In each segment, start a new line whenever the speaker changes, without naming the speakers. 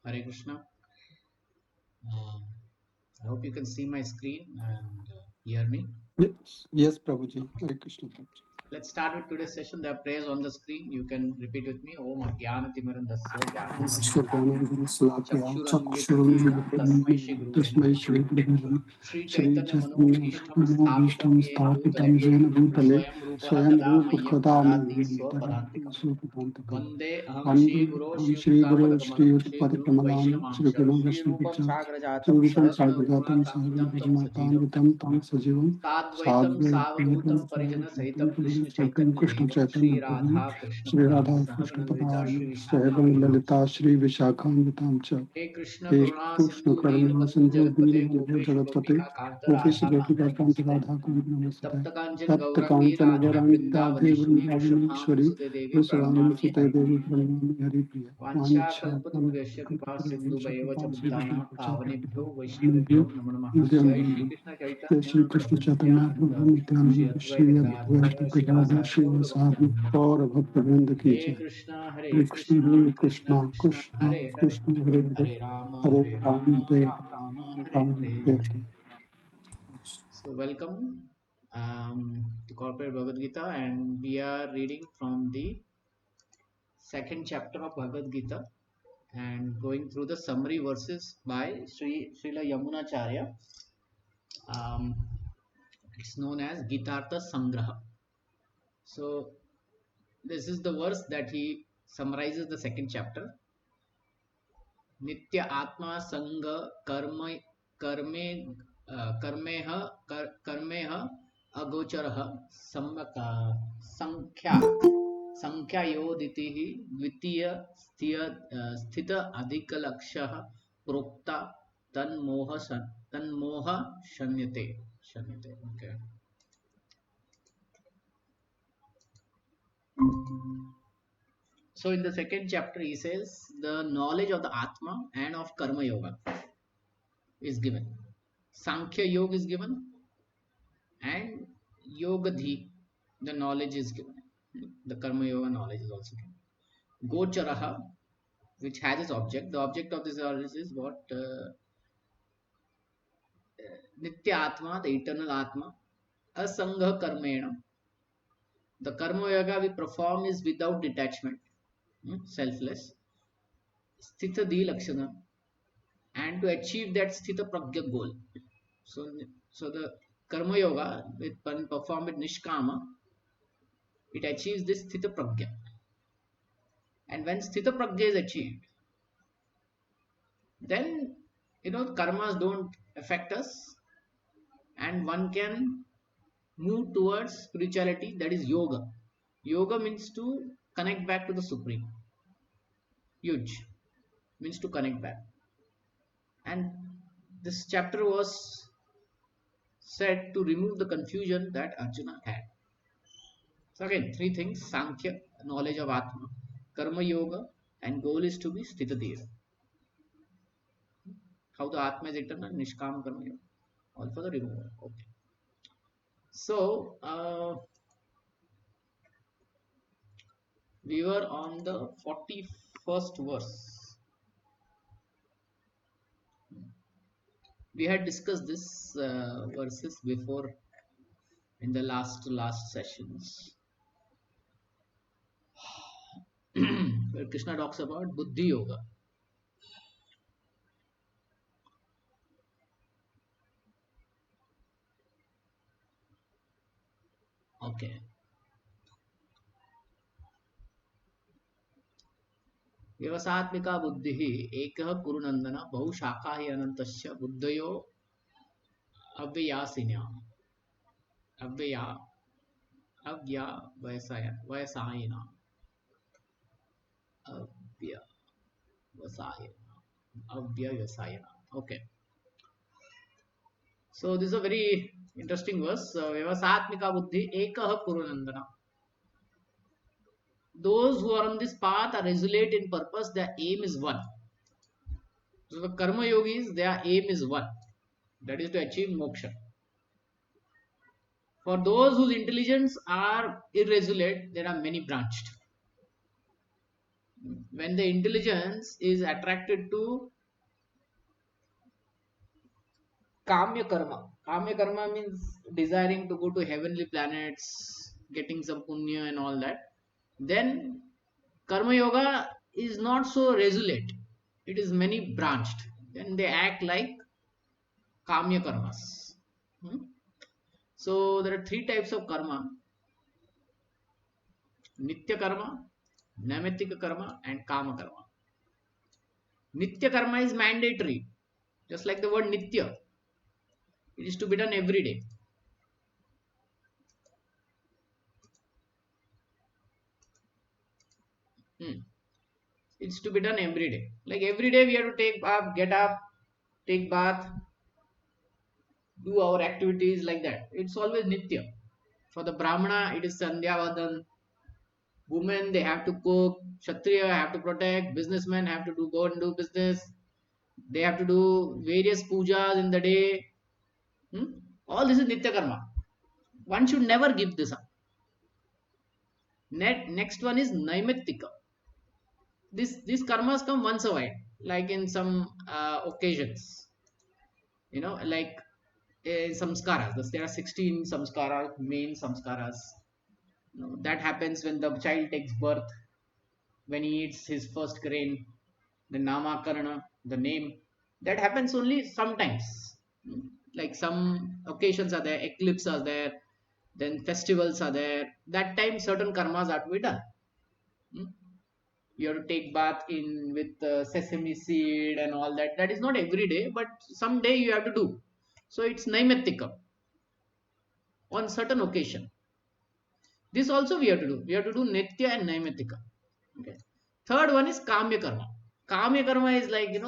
Hare Krishna. I hope you can see my screen and hear me.
Yes, Prabhuji. Hare Krishna. Prabhuji.
Let's start with today's session. There are prayers on the screen. You can repeat with me. Om Jnanatimirandasya Jnananjana Chakshuranmilitam Yena Tasmai Shri Gurave
तस्मै
Namaha
Shri गुरुवे
Sri
Shri
Chaitanya Manobhishtam
चैतन्यमनोभीष्टं
Sthapitam Yena
स्थापितं
Bhutale
येन भूतले
Swayam Rupaha
स्वयं
Kada
रूप
Mahyam
कदा
Dadati
मह्यं ददाति
Swapadantikam
स्वपदान्तिकम्
Vande Aham Shri Guru
वन्देऽहं
Shri
श्रीगुरो
Yutapadakamaham Shri Guru
श्रीयुतपदकमलां
Vaishnavamsha Shri Rupam
श्रीगुणवैष्णवं
Sagrajatam
श्रीरूपं
Sahagana
साग्रजातं
Raghunatamidam Tam Sajivam
सहगणरघुनाथान्वितं तं सजीवं
Sadvaitam
साद्वैतं
Savadutam Parijana Sahitam Krishna
साधुतं
Chaitanya Devam Shri
कृष्णचैतन्यप्रभुं
Radha Krishna Padam Sahagana Lalita
श्रीराधाकृष्णपदां
Shri Vishakam Vitam
सहगणललिता श्रीविशाखान्वितां च
He Krishna
hey
Karuna
Krishna
Sindhu
Karuna
Deenabandhu
Sindhu
Jagapate
Dinabandhu
Gopeshu
जगत्पते
Gopika Kanta
Gopesh
Radha
गोपिका
Kanta
Kant
Namaste
Radha Kant नमस्ते
Tapta Kanchan
तप्त
Gaurangi
कांचन
Radhe
Gaurangi Radhe
Vrindavaneshwari Vrishabhanu
Vrindavaneshwari
Sute Devi
Vrishabhanu
Pranamami
सुते
Haripriya
देवी प्रणमामि हरिप्रिय
Vancha
वाञ्छा
Kalpatarubhyasya Kripa Sindhu Bhaiva
कृपा
Chapaditaha
Sindhu
Pavanebhyo Vaishnavebhyo Namo Namaha Jai Shri Krishna
जय Shri
Chaitanya
Krishna
Prabhu
चैतन्य प्रभु
Nityananda Shri
Nityanand Shri
Advaita
अद्वैत
Gadadhara
Gadadhar
Srivasadi
Shri
Gaura
वसादि
Bhakta
और भक्त वृंद की
Hare
जय
Krishna,
Hare
Hare
Krishna
Krishna, Krishna
Krishna
Krishna,
Krishna
Hare Hare,
Krishna Hare Hare
Hare Rama,
Hare
Hare
Ram
Rama,
Hare
Rama Rama, Hare
Ram
Hare.
Hare Hare
So welcome to Corporate Bhagavad Gita, and we are reading from the second chapter of Bhagavad Gita and going through the summary verses by Srila Yamunacharya. Um, it's known as Gitartha Sangraha. So this is the verse that he summarizes the second chapter. नित्य आत्मा संग कर्म कर्मे कर्मेह कर्मेह अगोचरः संख्या संख्यायोदितिः द्वितीय स्थित अधिकलक्ष्यः प्रोक्ता तन्मोह शन्यते शन्यते okay. So in the second chapter he says the knowledge of the Atma and of Karma Yoga is given. Sankhya Yoga is given and Yogadhi, the knowledge is given. The Karma Yoga knowledge is also given. Gocharaha, which has its object. The object of this knowledge is what? Nitya Atma, the eternal Atma. Asangha Karmena. The Karma Yoga we perform is without detachment, selfless. Sthita Di Lakshana. And to achieve that Sthita Pragya goal. So, so the Karma Yoga, when performed with Nishkama, it achieves this Sthita Pragya. And when Sthita Pragya is achieved, then karmas don't affect us and one can move towards spirituality, that is yoga. Yoga means to connect back to the Supreme. Huge means to connect back. And this chapter was said to remove the confusion that Arjuna had. So again, three things: Sankhya, knowledge of Atma; Karma Yoga, and goal is to be Sthitadeva. How the Atma is eternal, Nishkama Karma Yoga. All for the removal. Okay. So we were on the 41st verse. We had discussed this verses before in the last sessions, where Krishna talks about Buddhi Yoga. Okay. व्यवसात्मिका बुद्धिः एकः कुरुनन्दन बहुशाखा हि अनन्तस्य बुद्धयो अव्ययासिन्या अव्यया अव्यवसायिना अव्यवसायिना अव्यवसायिना. Okay. So this is a very interesting verse. Vyavasatmika buddhi ekah kurunandana. Those who are on this path are resolute in purpose. Their aim is one. So the karma yogis, their aim is one. That is to achieve moksha. For those whose intelligence are irresolute, there are many branched. When the intelligence is attracted to Kamya karma. Kamya karma means desiring to go to heavenly planets, getting some punya and all that. Then karma yoga is not so resolute. It is many branched. Then they act like kamya karmas. Hmm? So there are three types of karma: nitya karma, naimittika karma, and kama karma. Nitya karma is mandatory, just like the word nitya. It is to be done every day. Hmm. It's to be done every day. Like every day we have to take up, get up, take bath, do our activities like that. It's always nitya. For the brahmana, it is sandhya vadan. Women they have to cook. Kshatriya have to protect. Businessmen have to do go and do business. They have to do various pujas in the day. Hmm? All this is nitya karma. One should never give this up. Next one is naimittika. These karmas come once a while, like in some occasions. Like samskaras. There are 16 samskaras, main samskaras. That happens when the child takes birth, when he eats his first grain, the namakarana, the name. That happens only sometimes. Like some occasions are there, eclipse are there, then festivals are there. That time certain karmas are to be done. Hmm? You have to take bath in with sesame seed and all that. That is not every day, but someday you have to do. So it's naimittika on certain occasion. This also we have to do. We have to do nitya and naimittika. Okay. Third one is kamya karma. Kamya karma is like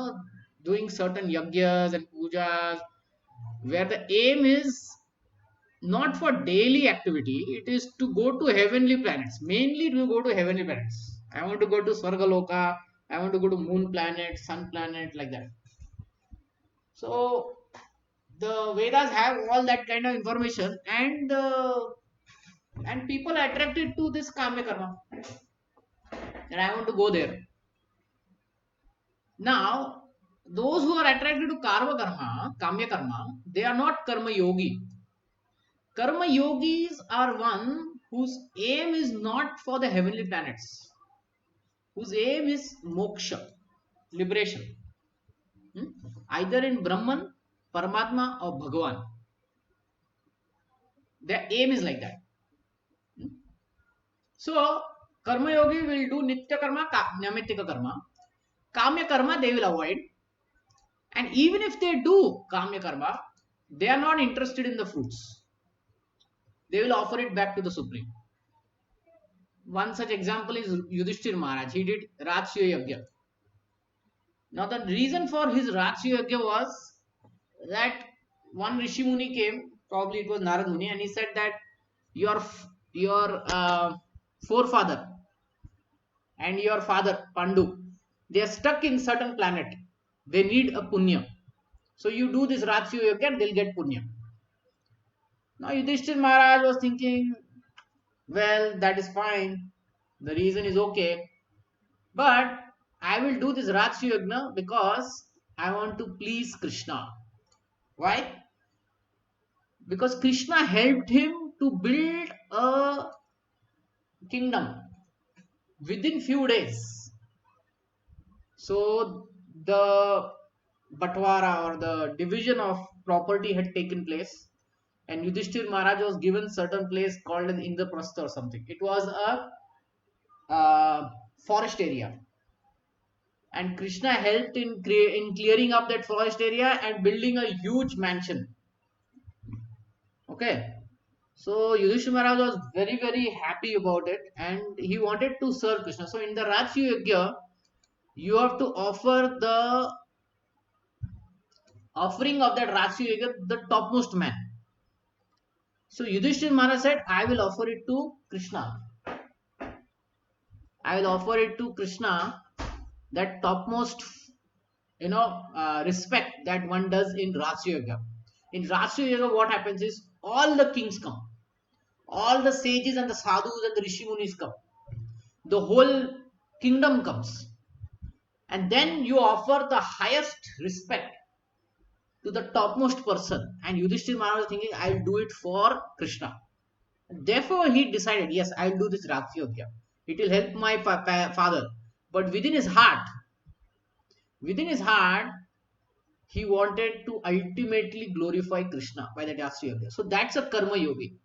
doing certain yagyas and pujas where the aim is not for daily activity. It is to go to heavenly planets. Mainly to go to heavenly planets. I want to go to Swargaloka. I want to go to moon planet, sun planet, like that. So the Vedas have all that kind of information, and people are attracted to this kamya karma. And I want to go there. Now, those who are attracted to kamya karma, they are not karma yogi. Karma yogis are one whose aim is not for the heavenly planets, whose aim is moksha, liberation. Hmm? Either in Brahman, Paramatma, or Bhagavan. Their aim is like that. Hmm? So, karma yogi will do nitya karma, namitika karma. Kamya karma they will avoid. And even if they do kamya karma, they are not interested in the fruits. They will offer it back to the Supreme. One such example is Yudhishthir Maharaj. He did Rajsya Yagya. Now the reason for his Rajsya Yagya was that one Rishi Muni came, probably it was Narad Muni, and he said that your forefather and your father Pandu, they are stuck in certain planet. They need a punya. So you do this Rajsya Yagya and they'll get punya. Now Yudhishthir Maharaj was thinking, well, that is fine. The reason is okay. But I will do this Rajya Yagna because I want to please Krishna. Why? Because Krishna helped him to build a kingdom within few days. So the Batwara or the division of property had taken place, and Yudhishthir Maharaj was given certain place called as Indraprastha or something. It was a forest area, and Krishna helped in clearing up that forest area and building a huge mansion. Okay, so Yudhishthira Maharaj was very very happy about it, and he wanted to serve Krishna. So in the Rajya Yagya, you have to offer the offering of that Rajya Yagya the topmost man. So Yudhishthira Maharaj said, I will offer it to Krishna. I will offer it to Krishna, that topmost respect that one does in Rajya Yoga. In Rajya Yoga, what happens is all the kings come, all the sages and the sadhus and the rishi munis come. The whole kingdom comes. And then you offer the highest respect to the topmost person. And Yudhishthira Maharaj was thinking, I'll do it for Krishna. Therefore, he decided, yes, I'll do this Rakhi Yogya. It will help my father. But within his heart, he wanted to ultimately glorify Krishna by that Rakhi Yogya. So that's a karma yogi.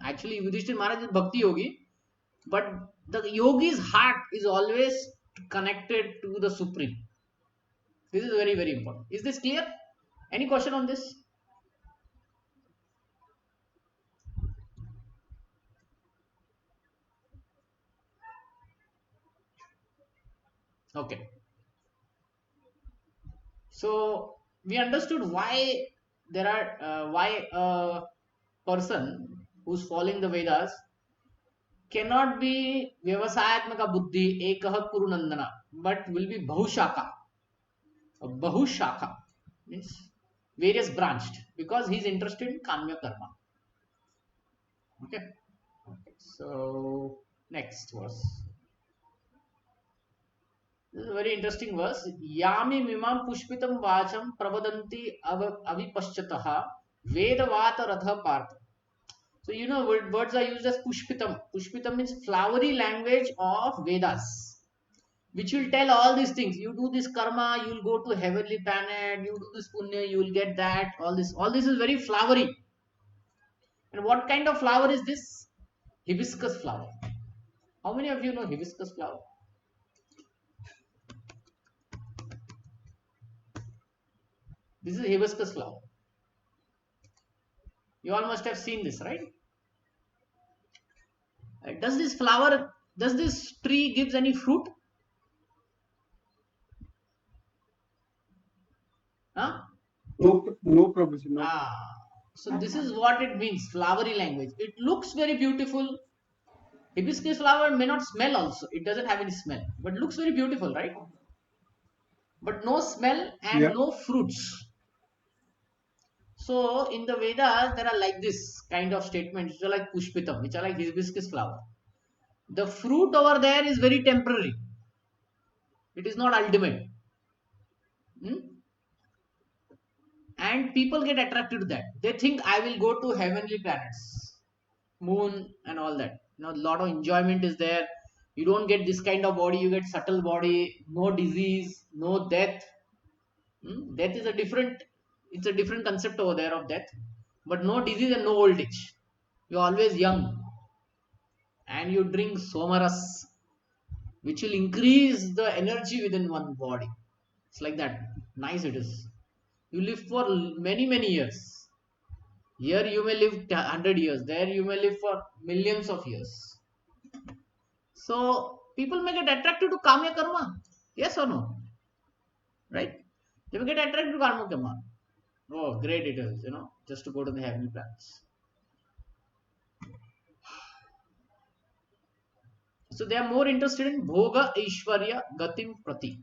Actually, Yudhishthira Maharaj is bhakti yogi, but the yogi's heart is always connected to the supreme. This is very, very important. Is this clear? Any question on this? Okay. So we understood why there are why a person who's following the Vedas cannot be vyavasayatmaka buddhi ekah kurunandana, but will be bahushaka. Bahushaka means various branched because he's interested in kamya karma. Okay. So next verse. This is a very interesting verse. Yami mimam pushpitam vacham pravadanti avipaschataha vedavata radha partha. So you know words are used as pushpitam. Pushpitam means flowery language of Vedas, which will tell all these things. You do this karma, you will go to heavenly planet. You do this punya, you will get that. All this is very flowery. And what kind of flower is this? Hibiscus flower. How many of you know hibiscus flower? This is hibiscus flower. You all must have seen this, right? Does this tree gives any fruit? Huh?
No provision. No.
So this is what it means, flowery language. It looks very beautiful. Hibiscus flower may not smell also. It doesn't have any smell, but looks very beautiful, right? But no smell and
Yeah.
no fruits. So in the Vedas, there are like this kind of statements which are like pushpitam, which are like hibiscus flower. The fruit over there is very temporary. It is not ultimate. Hmm? And people get attracted to that. They think I will go to heavenly planets, moon and all that. You know, a lot of enjoyment is there. You don't get this kind of body, you get subtle body, no disease, no death. Death is a different, it's a different concept over there of death, but no disease and no old age. You're always young and you drink somaras, which will increase the energy within one body. It's like that. Nice it is. You live for many, many years. Here you may live 100 years. There you may live for millions of years. So people may get attracted to Kamya Karma. Yes or no? Right? They may get attracted to Kamya Karma. Oh, great it is, just to go to the heavenly planets. So they are more interested in Bhoga Ishwarya Gatim Prati.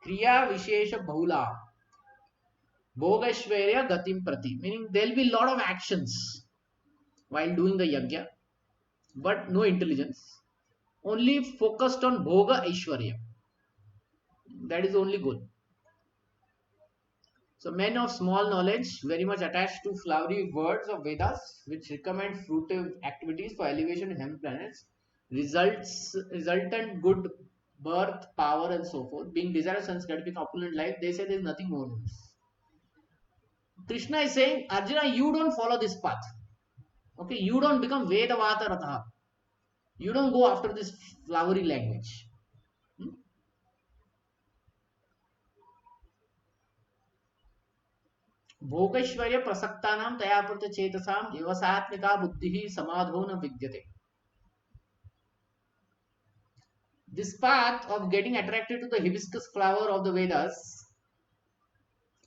Kriya Vishesha Bahula. Bhoga Ishwarya Gatim Prati. Meaning there will be a lot of actions while doing the yajna, but no intelligence. Only focused on Bhoga Ishwarya. That is the only goal. So men of small knowledge, very much attached to flowery words of Vedas, which recommend fruitive activities for elevation in heaven planets, resultant good birth, power, and so forth. Being desirous and gratification opulent life, they say there is nothing more than this. Krishna is saying, Arjuna, you don't follow this path. Okay, you don't become Vedavata Ratha. You don't go after this flowery language. भोगैश्वर्य प्रसक्तानां तया प्रति चेतसां व्यवसायत्मिका बुद्धिः समाधो न विद्यते. This path of getting attracted to the hibiscus flower of the Vedas,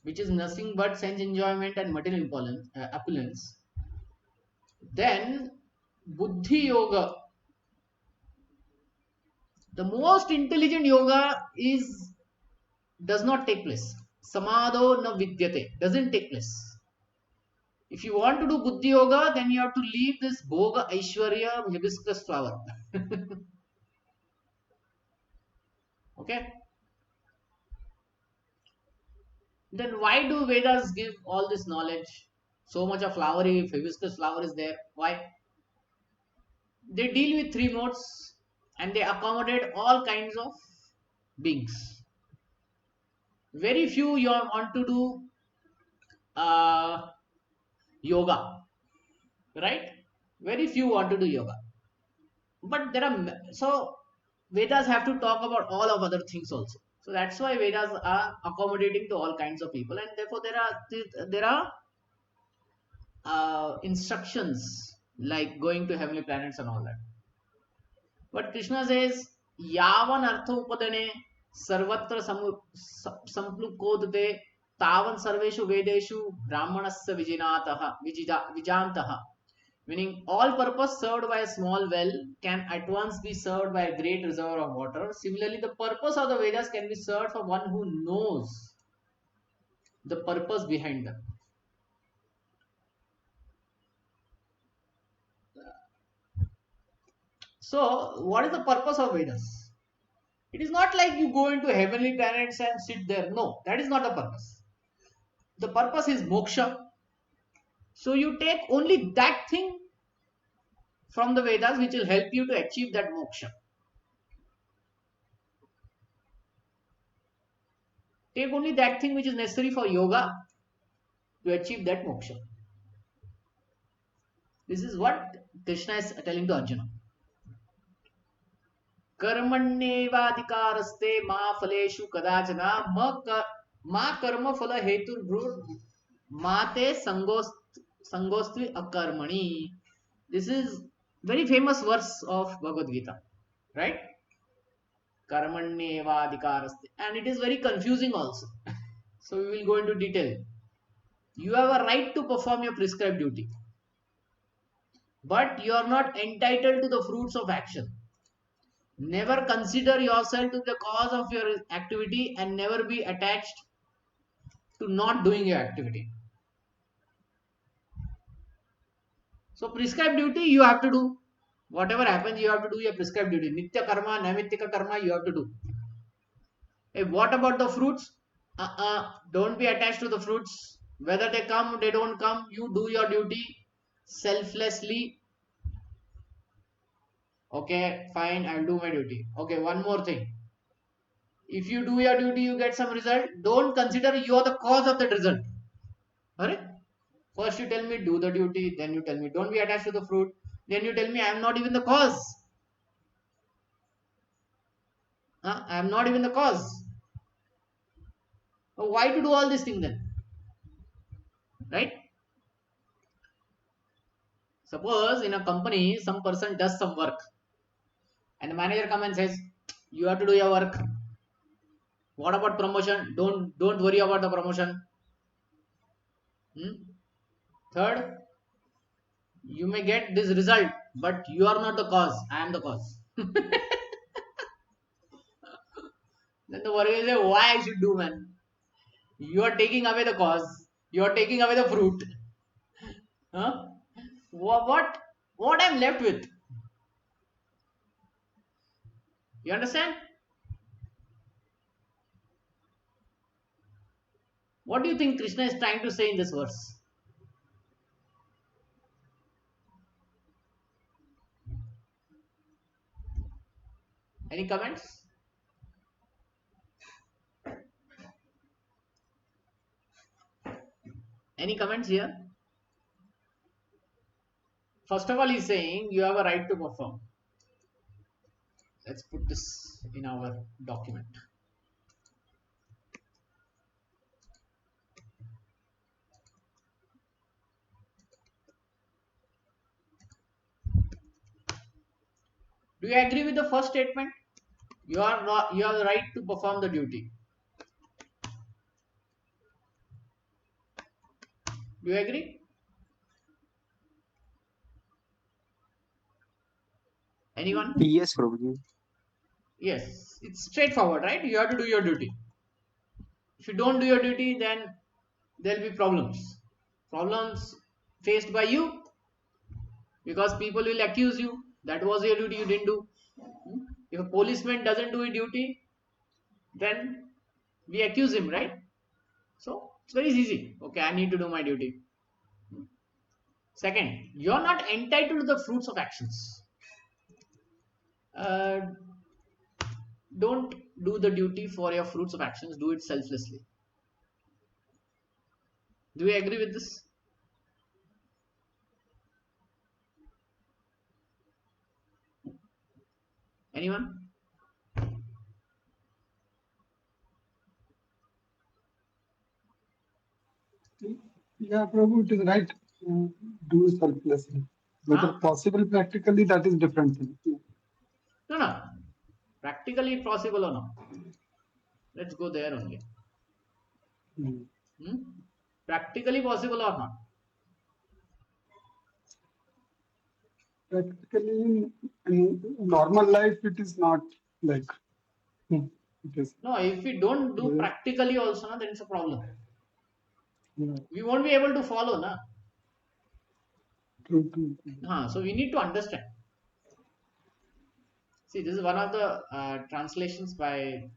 which is nothing but sense enjoyment and material opulence, then buddhi yoga, the most intelligent yoga, does not take place. Samadho na vidyate, doesn't take place. If you want to do buddhi yoga, then you have to leave this bhoga aishwarya hibiscus flower. Okay. Then why do Vedas give all this knowledge? So much of flowery hibiscus flower is there. Why? They deal with three modes and they accommodate all kinds of beings. Very few you want to do yoga, right? Very few want to do yoga. But there are so Vedas have to talk about all of other things also. So that's why Vedas are accommodating to all kinds of people, and therefore there are instructions like going to heavenly planets and all that. But Krishna says, "Yavan artha upadane sarvatra samplukodate tavan sarveshu vedeshu brahmanasya vijantaha." Meaning, all purpose served by a small well can at once be served by a great reservoir of water. Similarly, the purpose of the Vedas can be served for one who knows the purpose behind them. So, what is the purpose of Vedas? It is not like you go into heavenly planets and sit there. No, that is not the purpose. The purpose is moksha. So, you take only that thing from the Vedas which will help you to achieve that moksha. Take only that thing which is necessary for yoga to achieve that moksha. This is what Krishna is telling to Arjuna. कर्मण्येवाधिकारस्ते मा फलेषु कदाचन मा कर्म फल हेतुर्भ्रुर् माते संगोस्त्वी अकर्मणि. This is very famous verse of Bhagavad Gita, right? Karmanyevadhikaraste, and it is very confusing also. So we will go into detail. You have a right to perform your prescribed duty, but you are not entitled to the fruits of action. Never consider yourself to the cause of your activity and never be attached to not doing your activity. So, prescribed duty you have to do. Whatever happens, you have to do your prescribed duty. Nitya karma, naimittika karma, you have to do. Hey, what about the fruits? Don't be attached to the fruits. Whether they come, they don't come, you do your duty selflessly. Okay, fine, I'll do my duty. Okay, one more thing. If you do your duty, you get some result. Don't consider you are the cause of that result. Alright? First you tell me do the duty, then you tell me don't be attached to the fruit, then you tell me I am not even the cause. I am not even the cause. So why to do all this thing then? Right? Suppose in a company some person does some work and the manager comes and says you have to do your work. What about promotion? Don't worry about the promotion. Third, you may get this result, but you are not the cause. I am the cause. Then the worker will say, why I should do, man? You are taking away the cause. You are taking away the fruit. Huh? What I'm left with? You understand? What do you think Krishna is trying to say in this verse? Any comments? Any comments here? First of all, he's saying you have a right to perform. Let's put this in our document. Do you agree with the first statement? You are not. You have the right to perform the duty. Do you agree? Anyone?
Yes, Prabhuji.
Yes. It's straightforward, right? You have to do your duty. If you don't do your duty, then there will be problems. Problems faced by you because people will accuse you that was your duty, you didn't do. If a policeman doesn't do his duty, then we accuse him, right? So it's very easy. Okay, I need to do my duty. Second, you're not entitled to the fruits of actions. Uh, don't do the duty for your fruits of actions, do it selflessly. Do you agree with this? Anyone?
Yeah, Prabhu, it is right. Uh, do selflessly. Whether
Huh?
possible practically, that is different thing.
No, no. Practically possible or not? Let's go there only.
Mm.
Hmm? Practically possible or not?
Practically, in normal life, it is not like mm, it is.
No, if we don't do
Yeah,
practically also, no, then it's a problem.
yeah,
We won't be able to follow, na?
true, true, true.
So we need to understand. See, this is one of the translations by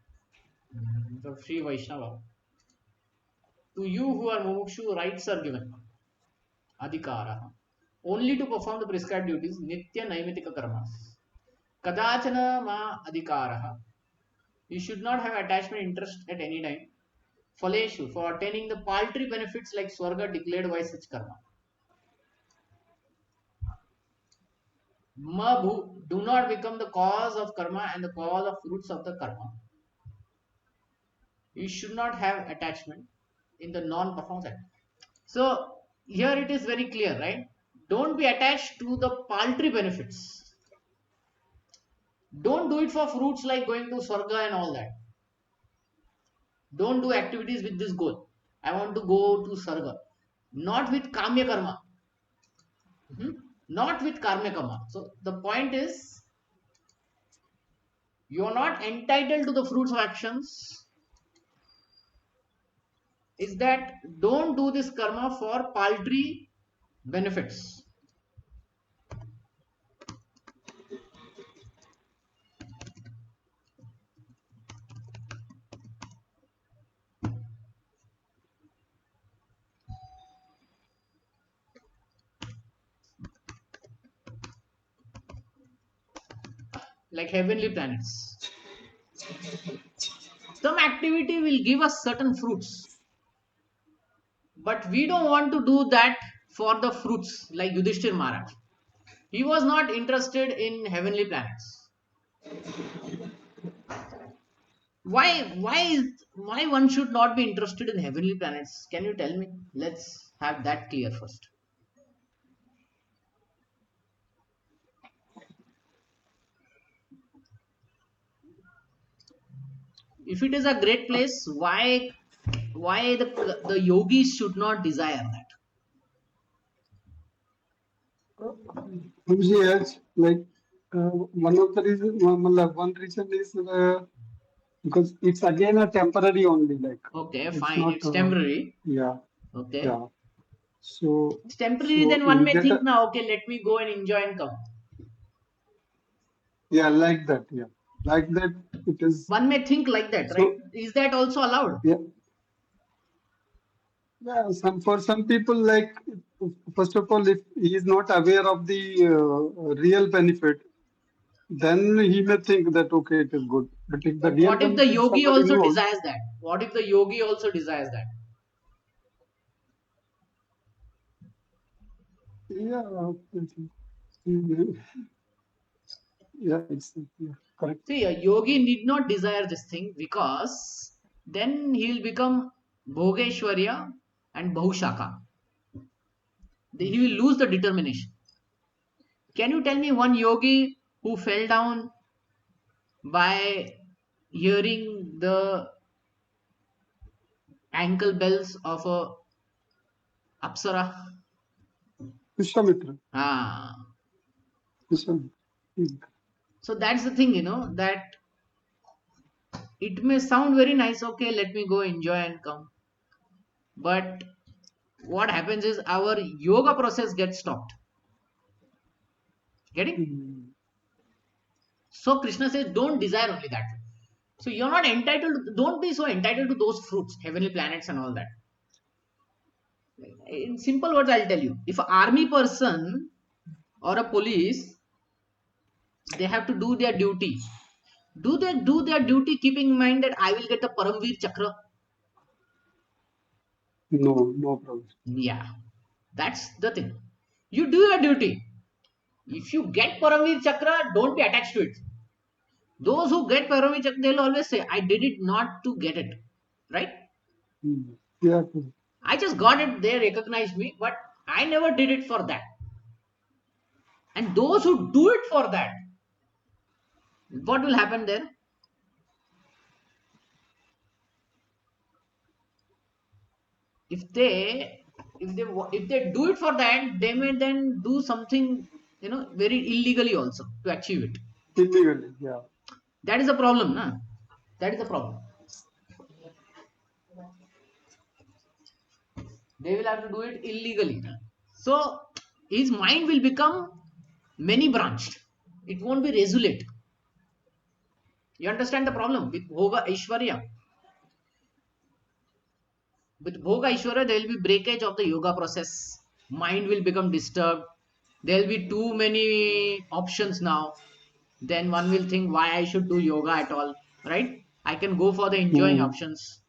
Sri Vaishnava. To you who are mumukshu, rights are given. Adhikara. Only to perform the prescribed duties, nitya naimitika karmas. Kadachana ma adhikaraha. You should not have attachment interest at any time. Phaleshu, for attaining the paltry benefits like swarga declared by such karma. Mabhu, do not become the cause of karma and the cause of fruits of the karma. You should not have attachment in the non-performance act. So here it is very clear, right? Don't be attached to the paltry benefits. Don't do it for fruits like going to Swarga and all that. Don't do activities with this goal. I want to go to Sarga. Not with Kamya Karma. Not with Karma Karma. So the point is, you are not entitled to the fruits of actions. Is that don't do this karma for paltry benefits. Like heavenly planets. Some activity will give us certain fruits, but we don't want to do that for the fruits like Yudhishthir Maharaj. He was not interested in heavenly planets. Why one should not be interested in heavenly planets? Can you tell me? Let's have that clear first. If it is a great place, why the yogis should not desire that?
Yes, like one of the reason, one reason is because it's again a temporary only. Like
Okay,
it's
fine.
not.
It's temporary.
Yeah,
Okay.
yeah. So,
It's temporary,
so
then one
you
may
get
think
a
now, okay, let me go and enjoy and come.
yeah like that. Yeah, like that. It is.
One may think like that, right?
So
Is that also allowed?
yeah, yeah. Some for some people, like first of all, if he is not aware of the real benefit, then he may think that okay, it is good. But if the
But
real
what if the
benefit
yogi
somebody
also
knows,
desires that? What if the yogi also desires that?
yeah, yeah, it's yeah, correct.
See, a yogi need not desire this thing because then he will become Bhogeshwarya and Bahushaka. He will lose the determination. Can you tell me one yogi who fell down by hearing the ankle bells of a apsara?
Vishwamitra,
Ah.
Vishwamitra. Hmm.
So that's the thing, that it may sound very nice. Okay, let me go enjoy and come. But what happens is our yoga process gets stopped. Getting?
Hmm.
So Krishna says, don't desire only that. So you're not entitled. Don't be so entitled to those fruits, heavenly planets, and all that. In simple words, I'll tell you: if an army person or a police, they have to do their duty. Do they do their duty keeping in mind that I will get the Paramveer Chakra?
No, no problem.
Yeah, that's the thing. You do your duty. If you get Paramveer Chakra, don't be attached to it. Those who get Paramveer Chakra, they'll always say, I did it not to get it. Right?
Yeah,
I just got it, they recognized me, but I never did it for that. And those who do it for that, what will happen there? If they if they do it for that, they may then do something, very illegally also to achieve it.
illegally. Yeah.
That is a problem, na? That is the problem. They will have to do it illegally. Na? So his mind will become many branched. It won't be resolute. You understand the problem with Bhoga Aishwarya? With Bhoga Aishwarya, there will be breakage of the yoga process. Mind will become disturbed. There will be too many options now. Then one will think why I should do yoga at all, right? I can go for the enjoying
Mm,
options.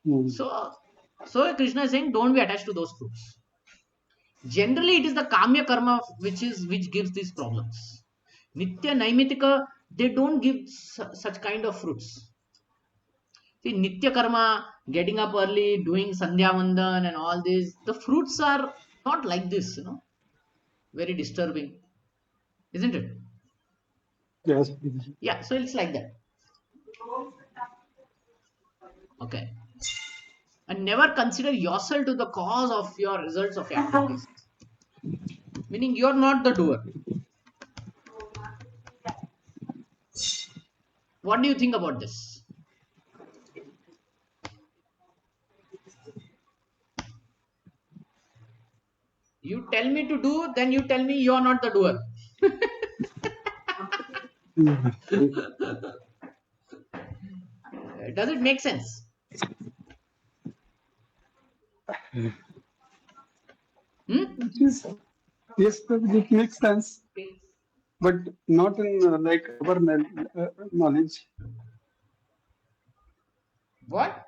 mm.
So Krishna is saying don't be attached to those fruits. Generally, it is the kamya karma which gives these problems. Nitya Naimitika, they don't give such kind of fruits. See, Nitya Karma, getting up early, doing Sandhya Vandan and all this, the fruits are not like this, very disturbing, isn't it?
Yes.
Yeah, so it's like that. Okay. And never consider yourself to the cause of your results of your activities. Meaning you're not the doer. What do you think about this? You tell me to do, then you tell me you're not the doer.
Mm.
Does it make sense? Hmm?
It is, yes, it makes sense, but not in like our knowledge.
What?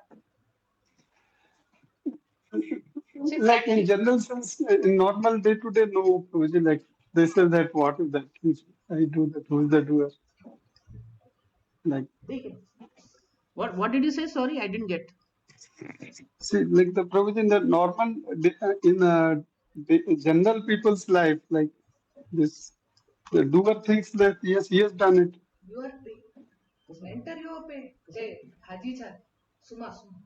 Say
Like in
frankly.
general sense, in normal day to day, no, like they say that what is that? I do that. Who is the doer? Like,
What did you say? Sorry, I didn't get.
see, like the provision that normal in general people's life, like this, the doer thinks that yes, he has done it.
You are पे उसमें interview पे जे हाजी था सुमा सुमा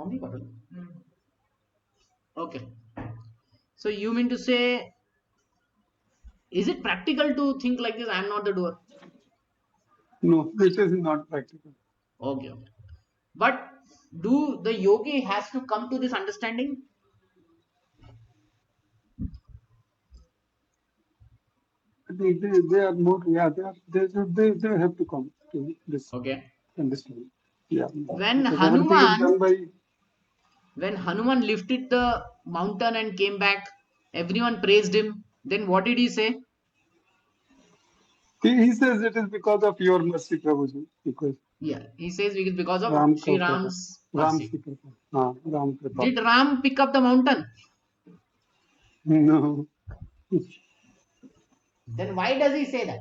mummy पटल. Okay. So you mean to say, is it practical to think like this? I am not the doer.
No, it is not practical.
Okay, okay. But do the yogi has to come to this understanding?
I think they are more, yeah, they have to come to this
Okay.
understanding. Yeah,
When
because everything is
Hanuman,
done by.
when Hanuman lifted the mountain and came back, everyone praised him. Then what did he say?
He says it is because of your mercy, Prabhuji, because
Yeah, he says it is because of
Ram
Sri
Kripa,
Ram's
Ram
mercy.
Kripa, Ram Kripa.
Did Ram pick up the mountain?
No,
Then why does he say that?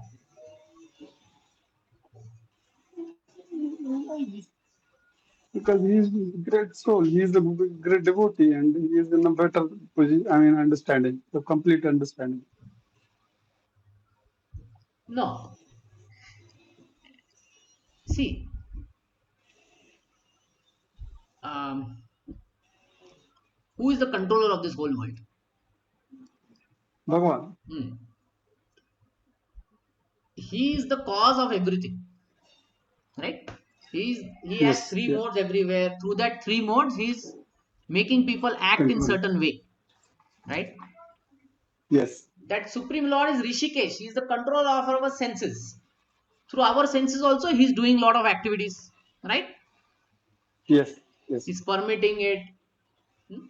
because he is great soul. He is a great devotee, and he is in a better position. I mean, understanding, the complete understanding.
No. See, um, who is the controller of this whole world?
Bhagavan.
Hmm. He is the cause of everything, right? He has
Yes,
three
yeah,
modes everywhere. Through that three modes, he's making people act in
control.
certain way, right?
Yes,
That supreme lord is Rishikesh. He is the controller of our senses. Through our senses also, he's doing a lot of activities, right?
Yes. Yes.
He's permitting it. Hmm?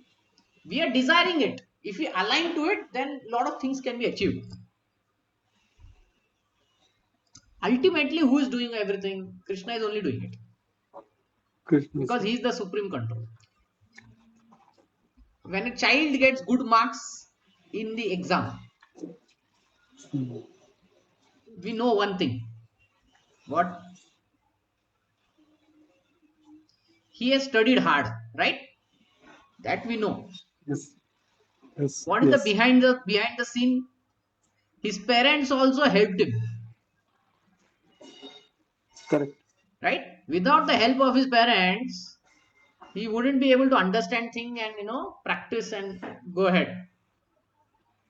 We are desiring it. If we align to it, then a lot of things can be achieved. Ultimately, who is doing everything? Krishna is only doing it
Krishna.
because he is the supreme control. When a child gets good marks in the exam,
Mm.
we know one thing. What? He has studied hard, right? That we know.
Yes. Yes.
What is the
Yes.
behind the scene? His parents also helped him,
Correct.
right? Without the help of his parents, he wouldn't be able to understand thing and practice and go ahead.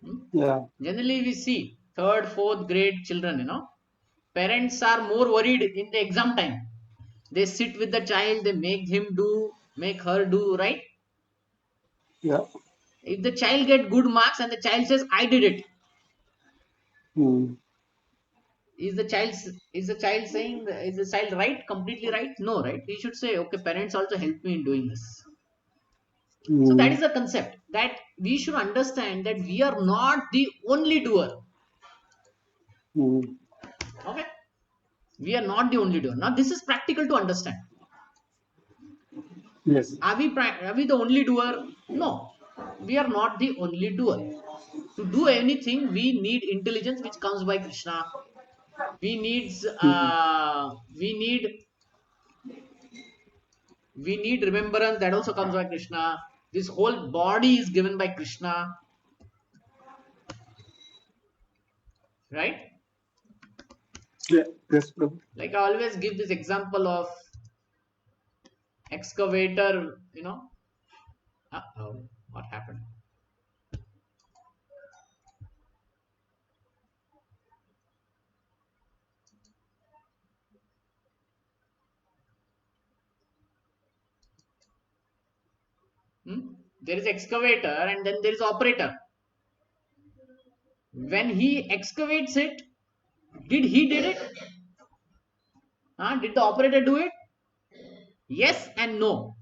Hmm?
Yeah.
Generally, we see third, fourth grade children. Parents are more worried in the exam time. They sit with the child, they make her do, right?
Yeah.
If the child get good marks and the child says, "I did it,"
Mm.
is the child right, completely right? No, right? He should say, "Okay, parents also help me in doing this." So that
Mm.
is the concept that we should understand that we are not the only doer.
Mm.
Okay, we are not the only doer. Now this is practical to understand.
Yes.
Are we the only doer? No, we are not the only doer. To do anything, we need intelligence, which comes by Krishna. We needs
Mm.
we need remembrance, that also comes by Krishna. This whole body is given by Krishna, right?
Yeah. Yes, Prabhu.
Like I always give this example of excavator. Oh, what happened? There is excavator and then there is operator. When he excavates it, did it? Did the operator do it? Yes and no.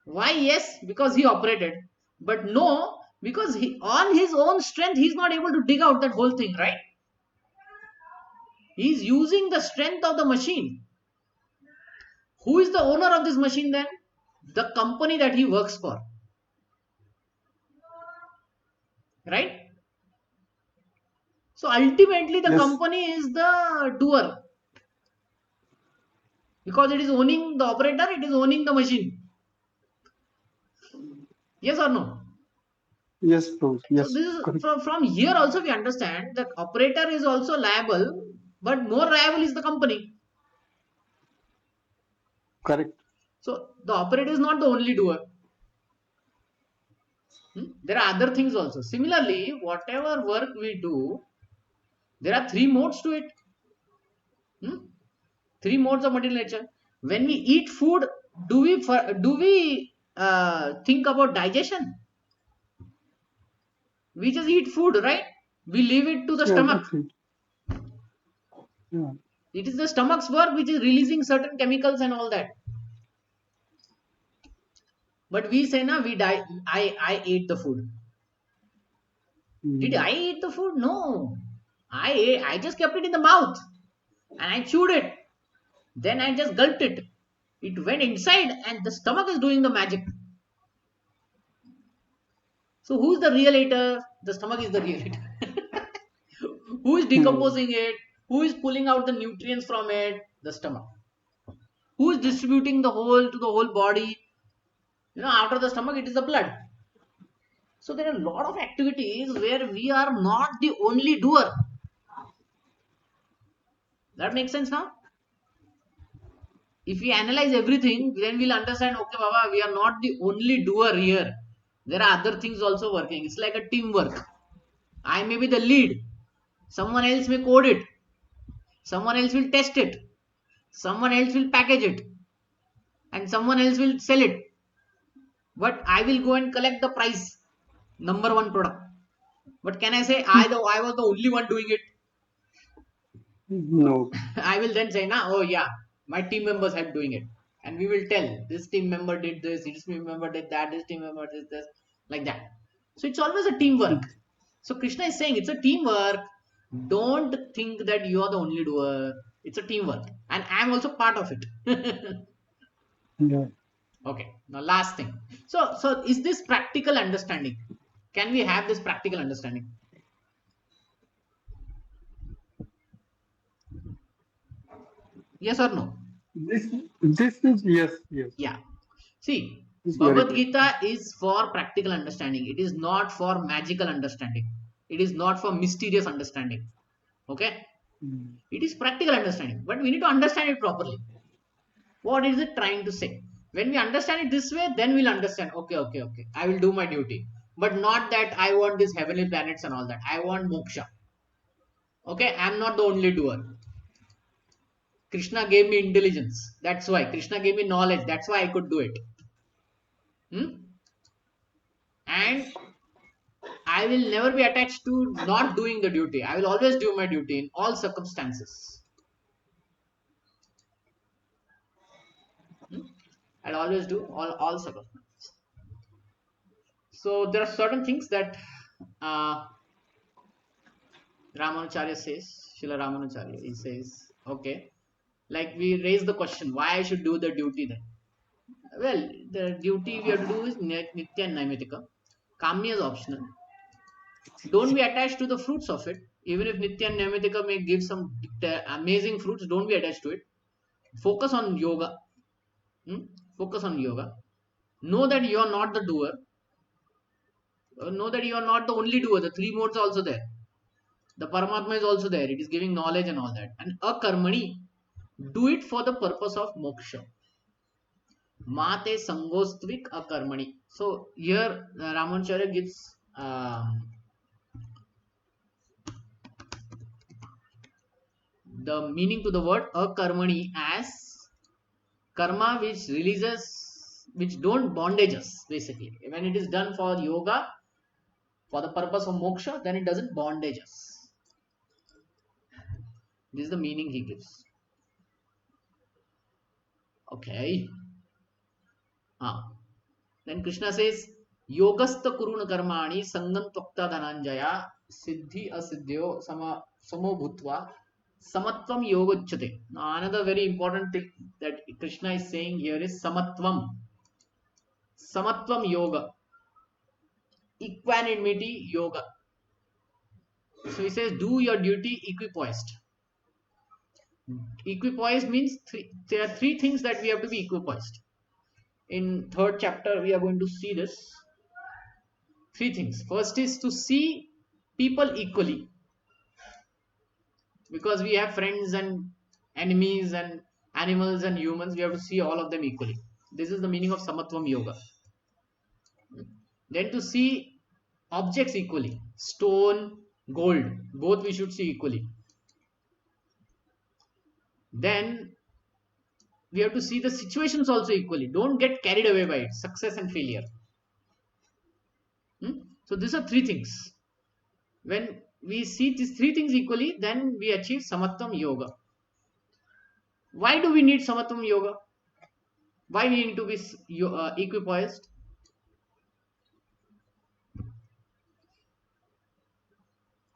Why yes? Because he operated. But no, because he on his own strength he's not able to dig out that whole thing, right? He's using the strength of the machine. Who is the owner of this machine then? The company that he works for, right? So ultimately the
Yes.
company is the doer because it is owning the operator, it is owning the machine. Yes or no?
Yes, Prabhu.
So
Yes.
this is
Correct.
from here also we understand that operator is also liable, but more liable is the company.
Correct.
So the operator is not the only doer. There are other things also. Similarly, whatever work we do, there are three modes to it. Hmm? Three modes of material nature. When we eat food, do we think about digestion? We just eat food, right? We leave it to the stomach.
Everything. Yeah.
It is the stomach's work which is releasing certain chemicals and all that. But we say, "Na, we die." I ate the food. Did
Mm.
I eat the food? No. I just kept it in the mouth and I chewed it. Then I just gulped it. It went inside and the stomach is doing the magic. So who's the real eater? The stomach is the real eater. Who is
Mm.
decomposing it? Who is pulling out the nutrients from it? The stomach. Who is distributing the whole to the whole body? After the stomach, it is the blood. So there are a lot of activities where we are not the only doer. That makes sense now? If we analyze everything, then we'll understand, okay, Baba, we are not the only doer here. There are other things also working. It's like a teamwork. I may be the lead. Someone else may code it. Someone else will test it. Someone else will package it. And someone else will sell it. But I will go and collect the price. Number one product. But can I say I was the only one doing it?
No.
I will then say, "Na, oh yeah, my team members helped doing it," and we will tell this team member did this team member did that, this team member did this, like that. So it's always a teamwork. So Krishna is saying it's a teamwork. Don't think that you are the only doer. It's a teamwork, and I'm also part of it.
Yeah.
Okay. Now, last thing. So is this practical understanding? Can we have this practical understanding? Yes or no?
This this is yes, yes.
Yeah. See,
It's very
Bhagavad
practical.
Gita is for practical understanding. It is not for magical understanding. It is not for mysterious understanding. Okay?
Mm.
It is practical understanding, but we need to understand it properly. What is it trying to say? When we understand it this way, then we'll understand. Okay, okay, okay. I will do my duty, but not that I want these heavenly planets and all that. I want moksha. Okay, I'm not the only doer. Krishna gave me intelligence. That's why. Krishna gave me knowledge. That's why I could do it. Hmm? And I will never be attached to not doing the duty. I will always do my duty in all circumstances. Hmm? I'll always do all circumstances. So there are certain things that uh, Ramanacharya says, Srila Ramanacharya, he says, okay, like we raise the question, why I should do the duty then? Well, the duty we have to do is Nitya and Naimitika. Kamya is optional. Don't be attached to the fruits of it. Even if Nitya and Naimitika may give some amazing fruits, don't be attached to it. Focus on yoga. Hmm? Focus on yoga. Know that you are not the doer. Know that you are not the only doer. The three modes are also there. The Paramatma is also there. It is giving knowledge and all that. And akarmani, do it for the purpose of moksha. Mate sangostvik akarmani. So here Ramanacharya gives the meaning to the word akarmani as karma which releases, which don't bondage us basically. When it is done for yoga, for the purpose of moksha, then it doesn't bondage us. This is the meaning he gives. Okay. Ah. Then Krishna says, Yogastha kuruna karmani sangam twakta dhananjaya siddhi asiddhyo samo bhutva samatvam yogochyate. Now another very important thing that Krishna is saying here is samatvam. Samatvam yoga. Equanimity yoga. So he says, do your duty equipoised. Equipoised means there are three things that we have to be equipoised. In third chapter, we are going to see this. Three things. First is to see people equally, because we have friends and enemies and animals and humans. We have to see all of them equally. This is the meaning of Samatvam Yoga. Then to see objects equally, stone, gold, both we should see equally. Then we have to see the situations also equally. Don't get carried away by it, success and failure. So these are three things. When we see these three things equally, then we achieve Samatvam Yoga. Why do we need Samatvam Yoga? Why we need to be equipoised?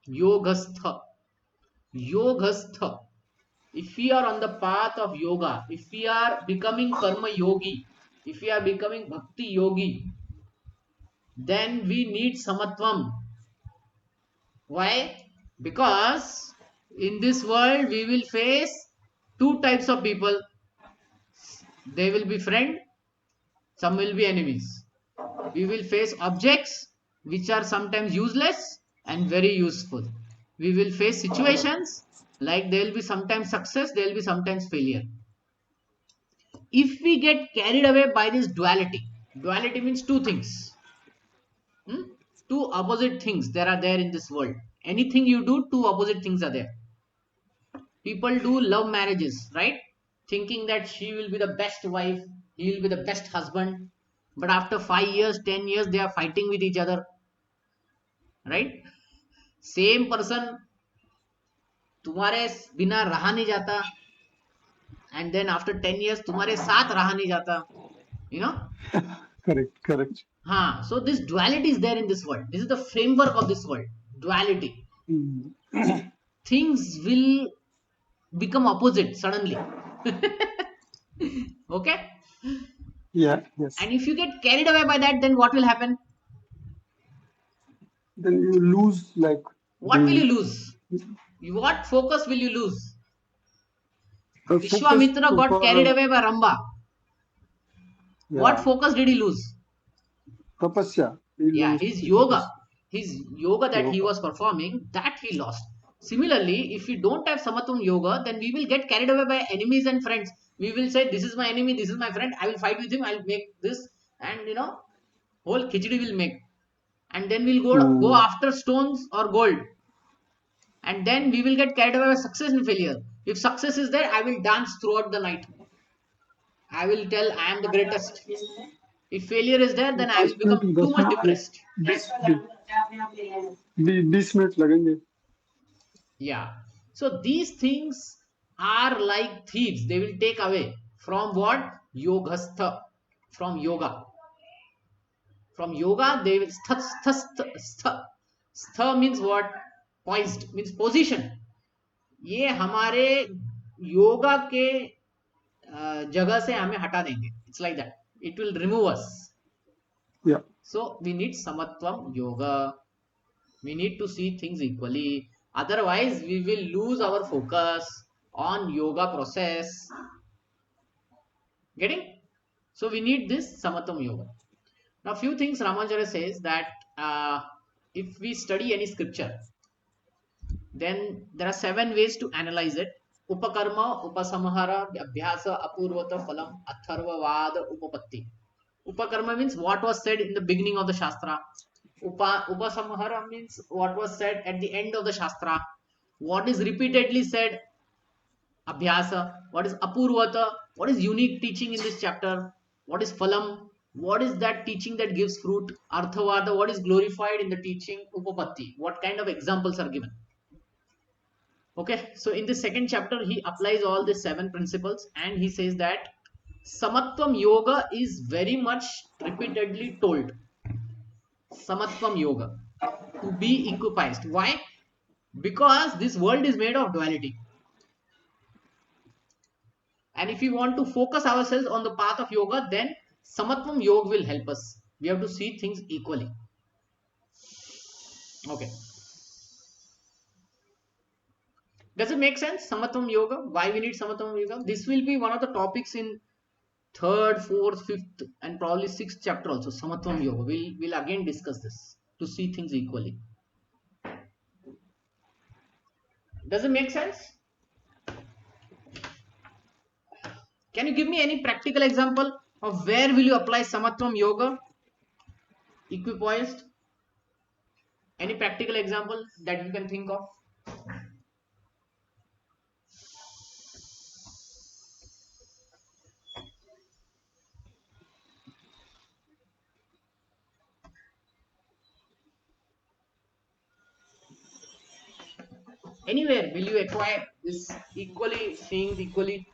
Yogastha. Yogastha. If we are on the path of yoga, if we are becoming karma yogi, if we are becoming bhakti yogi, then we need samatvam. Why? Because in this world we will face two types of people. They will be friend, some will be enemies. We will face objects which are sometimes useless and very useful. We will face situations like there will be sometimes success, there will be sometimes failure. If we get carried away by this duality, duality means two things, hmm? Two opposite things there are there in this world. Anything you do, two opposite things are there. People do love marriages, right? Thinking that she will be the best wife, he will be the best husband, but after 5 years, 10 years, they are fighting with each other, right? Same person तुम्हारे बिना रहा नहीं जाता, and then after 10 years तुम्हारे साथ रहा नहीं जाता, you know.
Correct, correct.
हाँ, so this duality is there in this world. This is the framework of this world. Duality.
Mm.
Things will become opposite suddenly. Okay?
Yeah, yes.
And if you get carried away by that, then what will happen?
Then you lose like
What will you
the
lose? What focus will you lose?
focus
Vishwamitra got
for
carried away by Ramba. What
yeah,
focus did he lose?
tapasya. We
Yeah,
lose
his
the
yoga.
tapasya.
His yoga that he
Yoga.
was performing, that he lost. Similarly, if we don't have Samatvam yoga, then we will get carried away by enemies and friends. We will say, this is my enemy, this is my friend, I will fight with him, I'll make this, and whole khichdi will make. And then we'll go
Mm.
after stones or gold. And then we will get carried away by success and failure. If success is there, I will dance throughout the night. I will tell I am the greatest. If failure is there, then I will
10
become
minute
too
10
much
minute
depressed.
20 minute लगेंगे.
Yeah. So these things are like thieves. They will take away from what? Yogastha. From yoga. From yoga, they will stha means what? Poised means position. ये हमारे योगा के जगह से हमें हटा देंगे. It's like that. It will remove us.
Yeah.
So we need samatvam yoga. We need to see things equally. Otherwise, we will lose our focus on yoga process. Getting? So we need this Samatvam yoga. Now, few things Ramacharya says that if we study any scripture, then there are 7 ways to analyze it. Upakarma, Upasamhara, Abhyasa, Apurvata, Phalam, Atharva, Vada, Upapatti. Upakarma means what was said in the beginning of the Shastra. Upasamhara means what was said at the end of the Shastra. What is repeatedly said, Abhyasa. What is Apurvata? What is unique teaching in this chapter? What is Phalam? What is that teaching that gives fruit? Arthavada. What is glorified in the teaching? Upapatti. What kind of examples are given? Okay, so in the second chapter, he applies all the 7 principles and he says that Samatvam Yoga is very much repeatedly told. Samatvam Yoga, to be equipoised. Why? Because this world is made of duality. And if we want to focus ourselves on the path of yoga, then Samatvam Yoga will help us. We have to see things equally. Okay. Does it make sense? Samatvam Yoga. Why we need Samatvam Yoga? This will be one of the topics in third, fourth, fifth, and probably sixth chapter also. Samatvam Yoga. We'll again discuss this to see things equally. Does it make sense? Can you give me any practical example of where will you apply Samatvam Yoga? Equipoised? Any practical example that you can think of? Anywhere will you acquire this equally, seeing equally?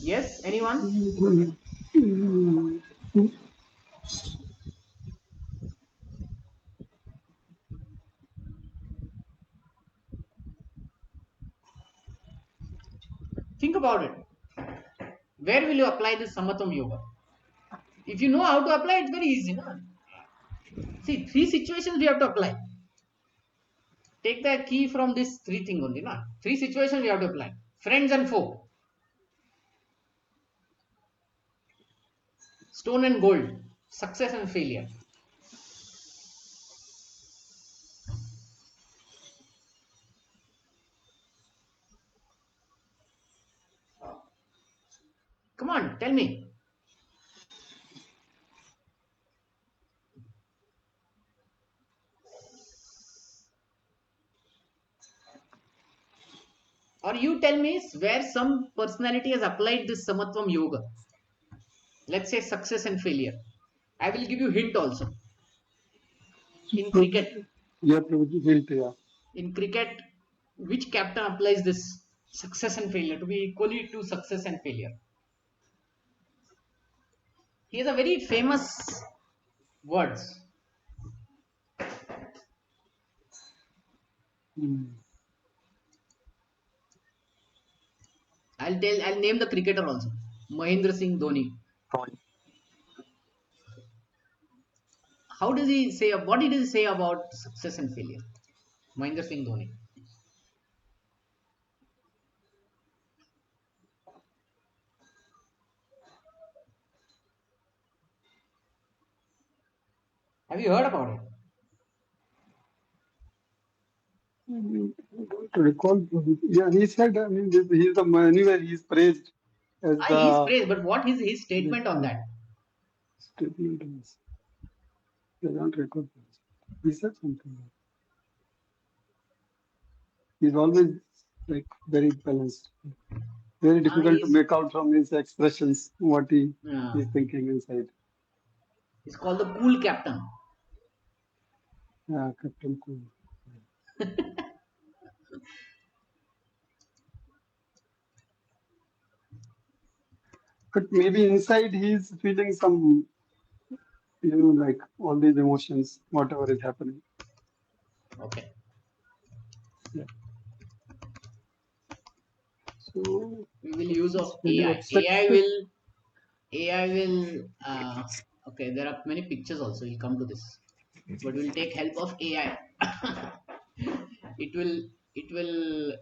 Yes, anyone? Think about it. Where will you apply this Samatam Yoga? If you know how to apply, it's very easy. No? See, 3 situations we have to apply. Take the key from this 3 thing only. No? 3 situations we have to apply. Friends and foe, stone and gold, success and failure. Come on, tell me. you tell me where some personality has applied this Samatvam yoga? Let's say success and failure. I will give you hint also. In
So,
cricket,
yeah, Prabhuji, hint, yeah.
in cricket, which captain applies this success and failure to be equally to success and failure? He has a very famous words.
Mm.
I'll name the cricketer also. Mahendra Singh Dhoni. How does he say? What did he say about success and failure? Mahendra Singh Dhoni. Have you heard about it?
To recall, yeah, he said, I mean, he's the anyway, he's praised as
He's
the
praised, but what is his statement on that?
statement is, I don't recall. He said something. He's always like very balanced. Very difficult to
He's
make out from his expressions what he
uh,
is thinking inside.
he's called the cool captain.
Yeah, Captain Cool. But maybe inside he's feeling some, like all these emotions, whatever is happening.
Okay.
Yeah. So
We will use of
it's very
AI.
abstract.
AI will. Okay, there are many pictures also. We'll come to this, but we'll take help of AI. it will. It will.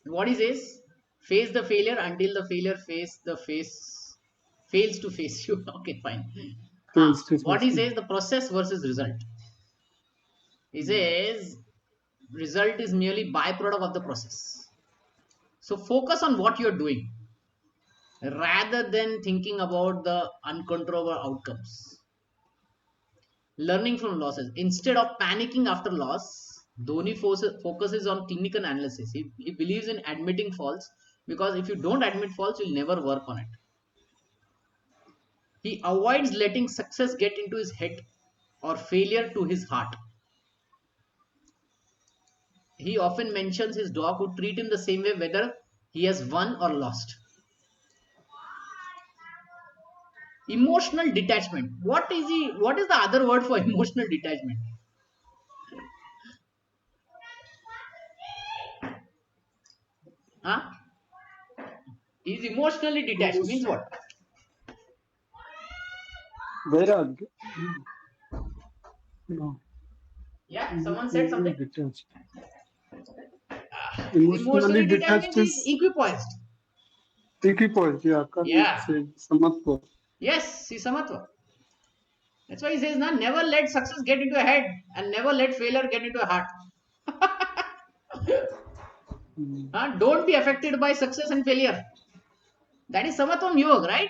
What is this? Face the failure until the failure fails to face you. Okay, fine.
Fails to
What
face.
he says, the process versus result. He says result is merely byproduct of the process. So focus on what you're doing rather than thinking about the uncontrollable outcomes. Learning from losses. Instead of panicking after loss, Dhoni focuses on clinical analysis. He believes in admitting faults because if you don't admit faults, you'll never work on it. He avoids letting success get into his head or failure to his heart. He often mentions his dog would treat him the same way whether he has won or lost. Emotional detachment. What is the other word for emotional detachment? Huh? He's emotionally detached. Means what?
Vairag. No,
Yeah, someone said
emotionally
something.
detached.
Emotionally
Emotionally
detached
detached
means he's
is
equipoised.
equipoised. Yeah,
Yeah.
it's a Samatva.
Yes, he's Samatva. That's why he says, "Na, never let success get into your head and never let failure get into your heart.
Mm.
Don't be affected by success and failure." That is Samatvam Yoga, right?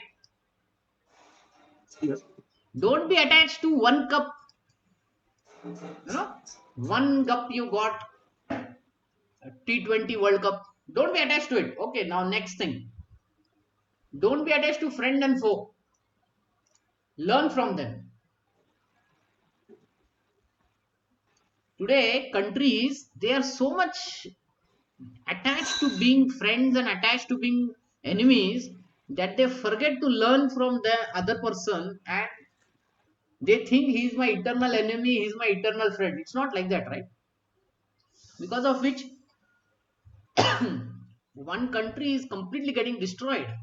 Yeah.
Don't be attached to one cup, you know, one cup you got, T20 World Cup. Don't be attached to it. Okay, now next thing. Don't be attached to friend and foe. Learn from them. Today, countries, they are so much attached to being friends and attached to being enemies that they forget to learn from the other person and they think he's my eternal enemy, he's my eternal friend. It's not like that, right? Because of which one country is completely getting destroyed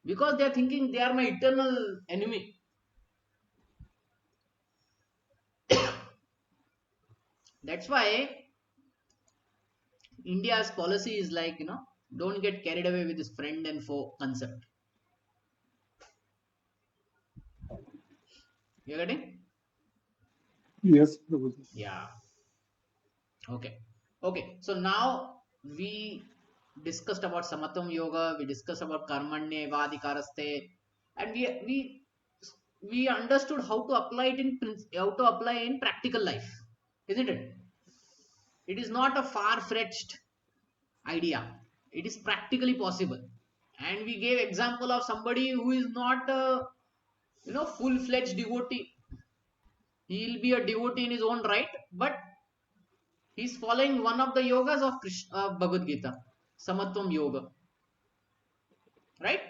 because they are thinking they are my eternal enemy. That's why India's policy is like, don't get carried away with this friend and foe concept. You getting?
Yes, Prabhuji.
Yeah. Okay. Okay. So now we discussed about Samatvam Yoga, we discussed about Karmanye Vadikaraste, and we understood how to apply it in practical life, isn't it? It is not a far-fetched idea. It is practically possible. And we gave example of somebody who is not a full-fledged devotee. He'll be a devotee in his own right, but he's following one of the yogas of Krishna, Bhagavad Gita, Samatvam yoga, right?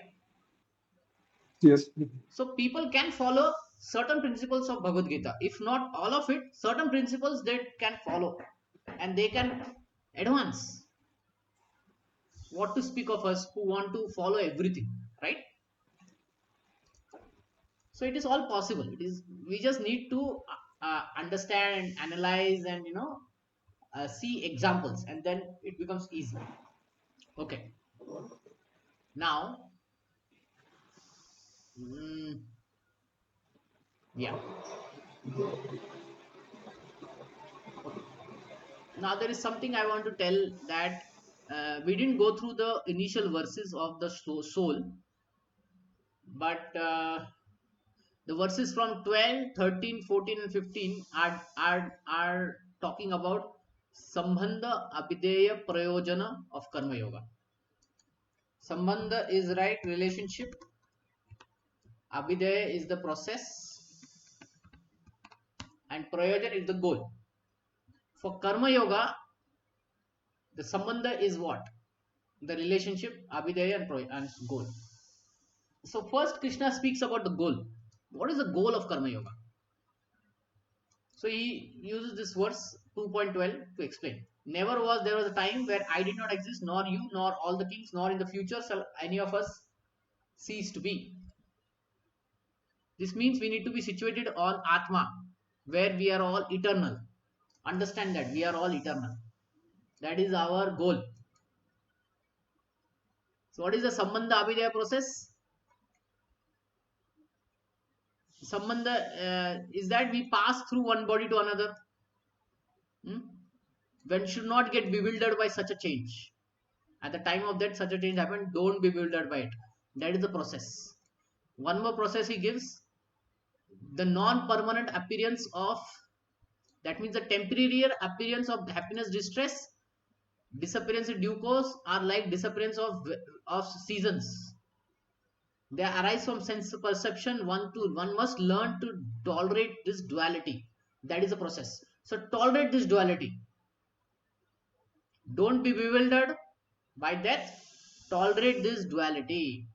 Yes.
So people can follow certain principles of Bhagavad Gita. If not all of it, certain principles they can follow, and they can advance. What to speak of us who want to follow everything, right? So it is all possible. It is, we just need to understand and analyze, and see examples, and then it becomes easy. Okay. Now, mm, yeah. Okay. Now there is something I want to tell, that we didn't go through the initial verses of the soul, but the verses from 12, 13, 14, and 15 are talking about Sambandha Abhideya Prayojana of Karma Yoga. Sambandha is right relationship, Abhideya is the process, and Prayojana is the goal. For Karma Yoga, the Sambandha is what? The relationship, Abhideya, and goal. So first Krishna speaks about the goal. What is the goal of Karma Yoga? So he uses this verse 2.12 to explain. Never was there was a time where I did not exist, nor you, nor all the kings, nor in the future shall any of us cease to be. This means we need to be situated on Atma, where we are all eternal. Understand that we are all eternal. That is our goal. So what is the Sambandha Abhidaya process? Sambandha is that we pass through one body to another. One should not get bewildered by such a change. At the time of that such a change happened, don't be bewildered by it. That is the process. One more process he gives, the non-permanent appearance of, that means the temporary appearance of happiness, distress, disappearance in due course, are like disappearance of seasons. They arise from sense perception. One must learn to tolerate this duality. That is the process. So tolerate this duality. Don't be bewildered by death. Tolerate this duality.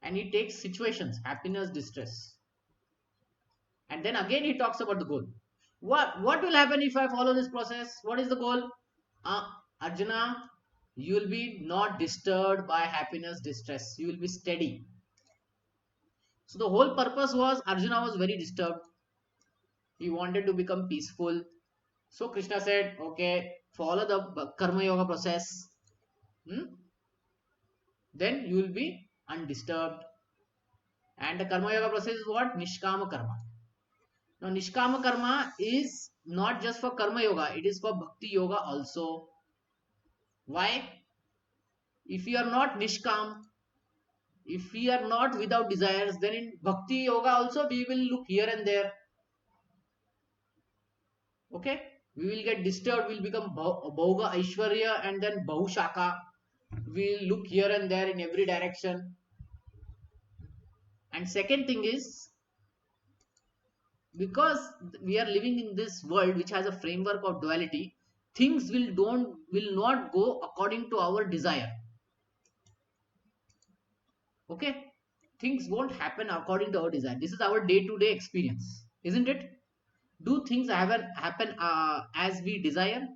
And he takes situations, happiness, distress. And then again he talks about the goal. What will happen if I follow this process? What is the goal? Arjuna, you will be not disturbed by happiness, distress. You will be steady. So the whole purpose was Arjuna was very disturbed. He wanted to become peaceful. So Krishna said, okay, follow the Karma Yoga process. Then you will be undisturbed. And the Karma Yoga process is what? Nishkama Karma. Now Nishkama Karma is not just for Karma Yoga, it is for Bhakti Yoga also. Why? If you are not Nishkam, if we are not without desires, then in Bhakti Yoga also we will look here and there. Okay? We will get disturbed, we will become Bhoga Aishwarya and then Bahushaka. We will look here and there in every direction. And second thing is, because we are living in this world which has a framework of duality, things will not go according to our desire. Okay, things won't happen according to our desire. This is our day-to-day experience, isn't it? Do things happen as we desire?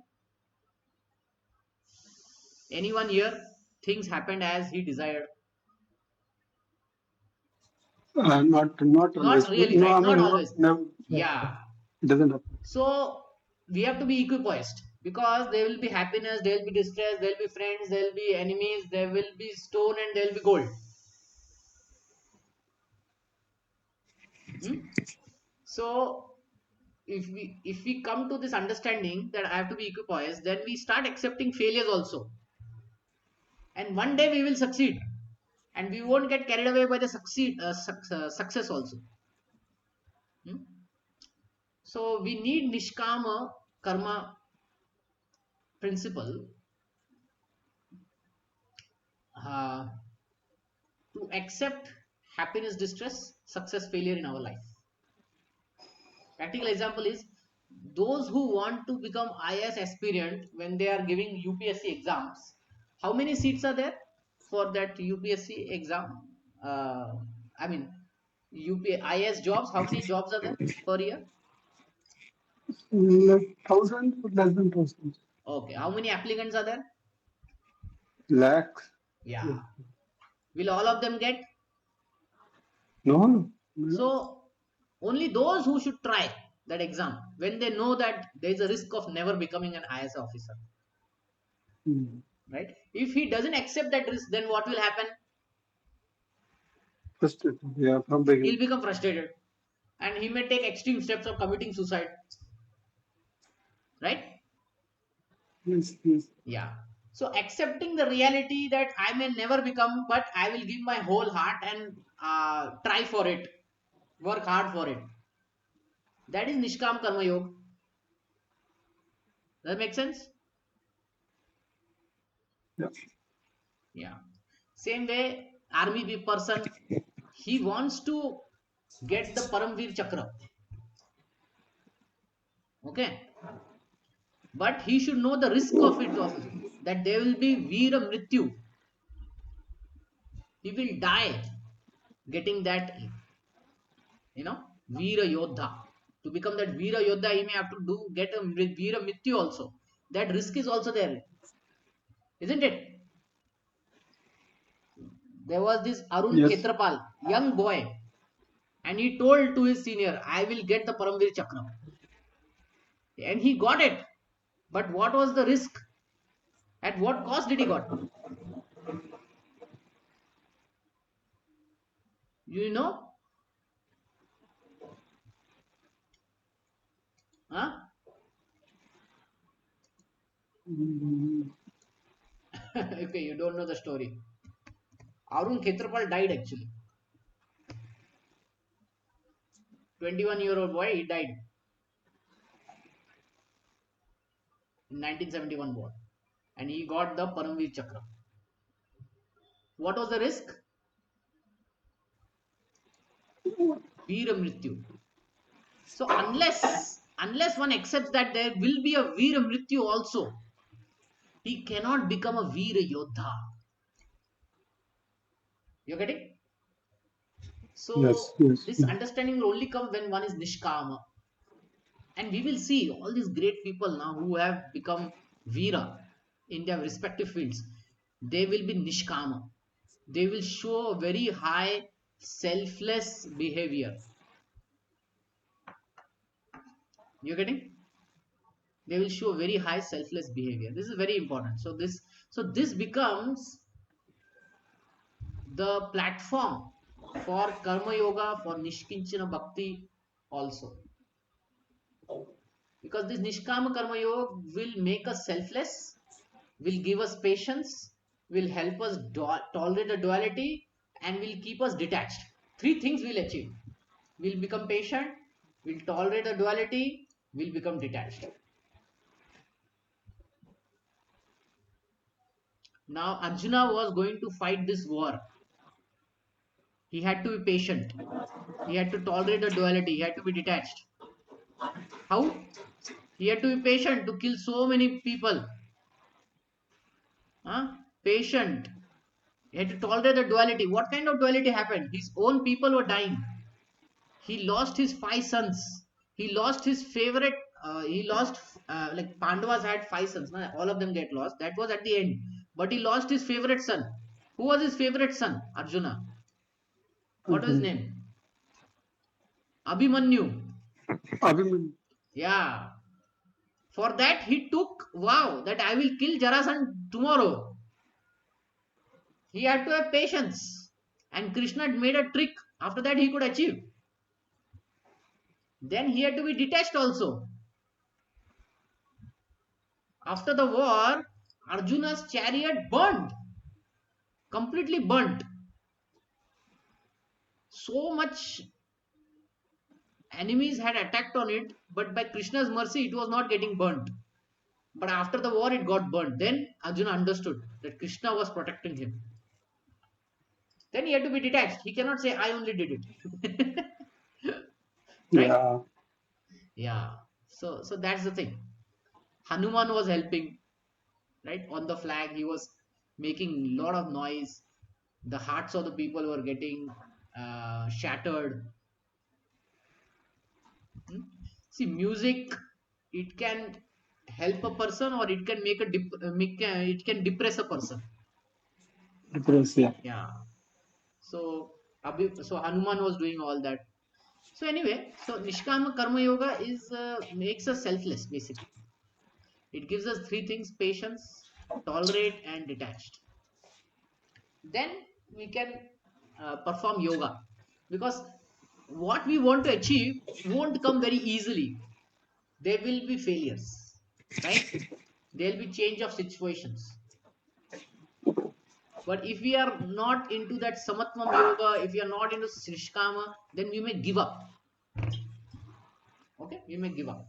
Anyone here, things happened as he desired?
Not
Not
always.
really,
No,
right?
I
Not
mean, not
always.
never.
Yeah.
It doesn't happen.
So we have to be equipoised, because there will be happiness, there will be distress, there will be friends, there will be enemies, there will be stone, and there will be gold. Hmm? So if we come to this understanding that I have to be equipoised, then we start accepting failures also, and one day we will succeed, and we won't get carried away by the success also. Hmm? So we need Nishkama Karma principle uh, to accept happiness, distress, success, failure in our life. Practical example is those who want to become IAS aspirant when they are giving UPSC exams. How many seats are there for that UPSC exam? I mean, IAS jobs. How many jobs are there per year?
Like thousand, but less than thousand.
Okay. How many applicants are there?
Lakhs.
Yeah.
Yeah.
Will all of them get?
No, no. No.
So only those who should try that exam when they know that there is a risk of never becoming an IAS officer,
Hmm.
right? If he doesn't accept that risk, then what will happen?
Frustrated. Yeah, from
He'll
beginning.
become frustrated and he may take extreme steps of committing suicide, right?
Yes, yes.
Yeah. So accepting the reality that I may never become, but I will give my whole heart and try for it, work hard for it, that is Nishkam Karma Yoga. Does that make sense?
Yeah.
Yeah. Same way, army person, he wants to get the Paramveer Chakra, okay, but he should know the risk of it also, that there will be Veera Mrityu. He will die getting that, Veera Yodha. To become that Veera Yodha, he may have to do get a Veera Mrityu also. That risk is also there, isn't it? There was this Arun
Yes.
Khetrapal, young boy, and he told to his senior, I will get the Paramveer Chakra. And he got it. But what was the risk? At what cost did he got? You know? Huh?
Mm,
Okay, you don't know the story. Arun Khetrapal died actually. 21-year-old boy, he died in 1971 war. And he got the Paramveer Chakra. What was the risk? Veera Mrityu. So unless one accepts that there will be a Veera Mrityu also, he cannot become a Veera Yodha. You getting?
yes,
So
yes.
this understanding will only come when one is Nishkama. And we will see all these great people now who have become Veera in their respective fields. They will be Nishkama. They will show a very high selfless behavior. You getting? They will show very high selfless behavior. This is very important. So this becomes the platform for karma yoga, for nishkinchana bhakti also, because this nishkama karma yoga will make us selfless, will give us patience, will help us tolerate the duality, and will keep us detached. Three things we'll achieve: we'll become patient, we'll tolerate the duality, we'll become detached. Now Arjuna was going to fight this war. He had to be patient, he had to tolerate the duality, he had to be detached. How? He had to be patient to kill so many people. Patient. He had to tolerate the duality. What kind of duality happened? His own people were dying. He lost his 5 sons. He lost his favorite. He lost, like Pandavas had 5 sons. Nah, all of them get lost. That was at the end. But he lost his favorite son. Who was his favorite son? Arjuna. What was his
Okay.
name? Abhimanyu.
Abhimanyu.
Yeah. For that he took vow that I will kill Jarasan tomorrow. He had to have patience. And Krishna had made a trick. After that, he could achieve. Then he had to be detached also. After the war, Arjuna's chariot burned, completely burnt. So much enemies had attacked on it, but by Krishna's mercy, it was not getting burnt. But after the war, it got burned. Then Arjuna understood that Krishna was protecting him. Then he had to be detached. He cannot say, I only did it. Right?
Yeah.
Yeah. So that's the thing. Hanuman was helping, right? On the flag, he was making a lot of noise. The hearts of the people were getting shattered. Hmm? See, music, it can help a person or it can it can depress a person.
Depressed, yeah.
Yeah. So, so Hanuman was doing all that. So anyway, so Nishkama Karma Yoga is makes us selfless basically. It gives us three things: patience, tolerate, and detached. Then we can perform yoga, because what we want to achieve won't come very easily. There will be failures, right? There will be change of situations. But if we are not into that Samatvam yoga, if we are not into Nishkama, then we may give up. Okay, we may give up.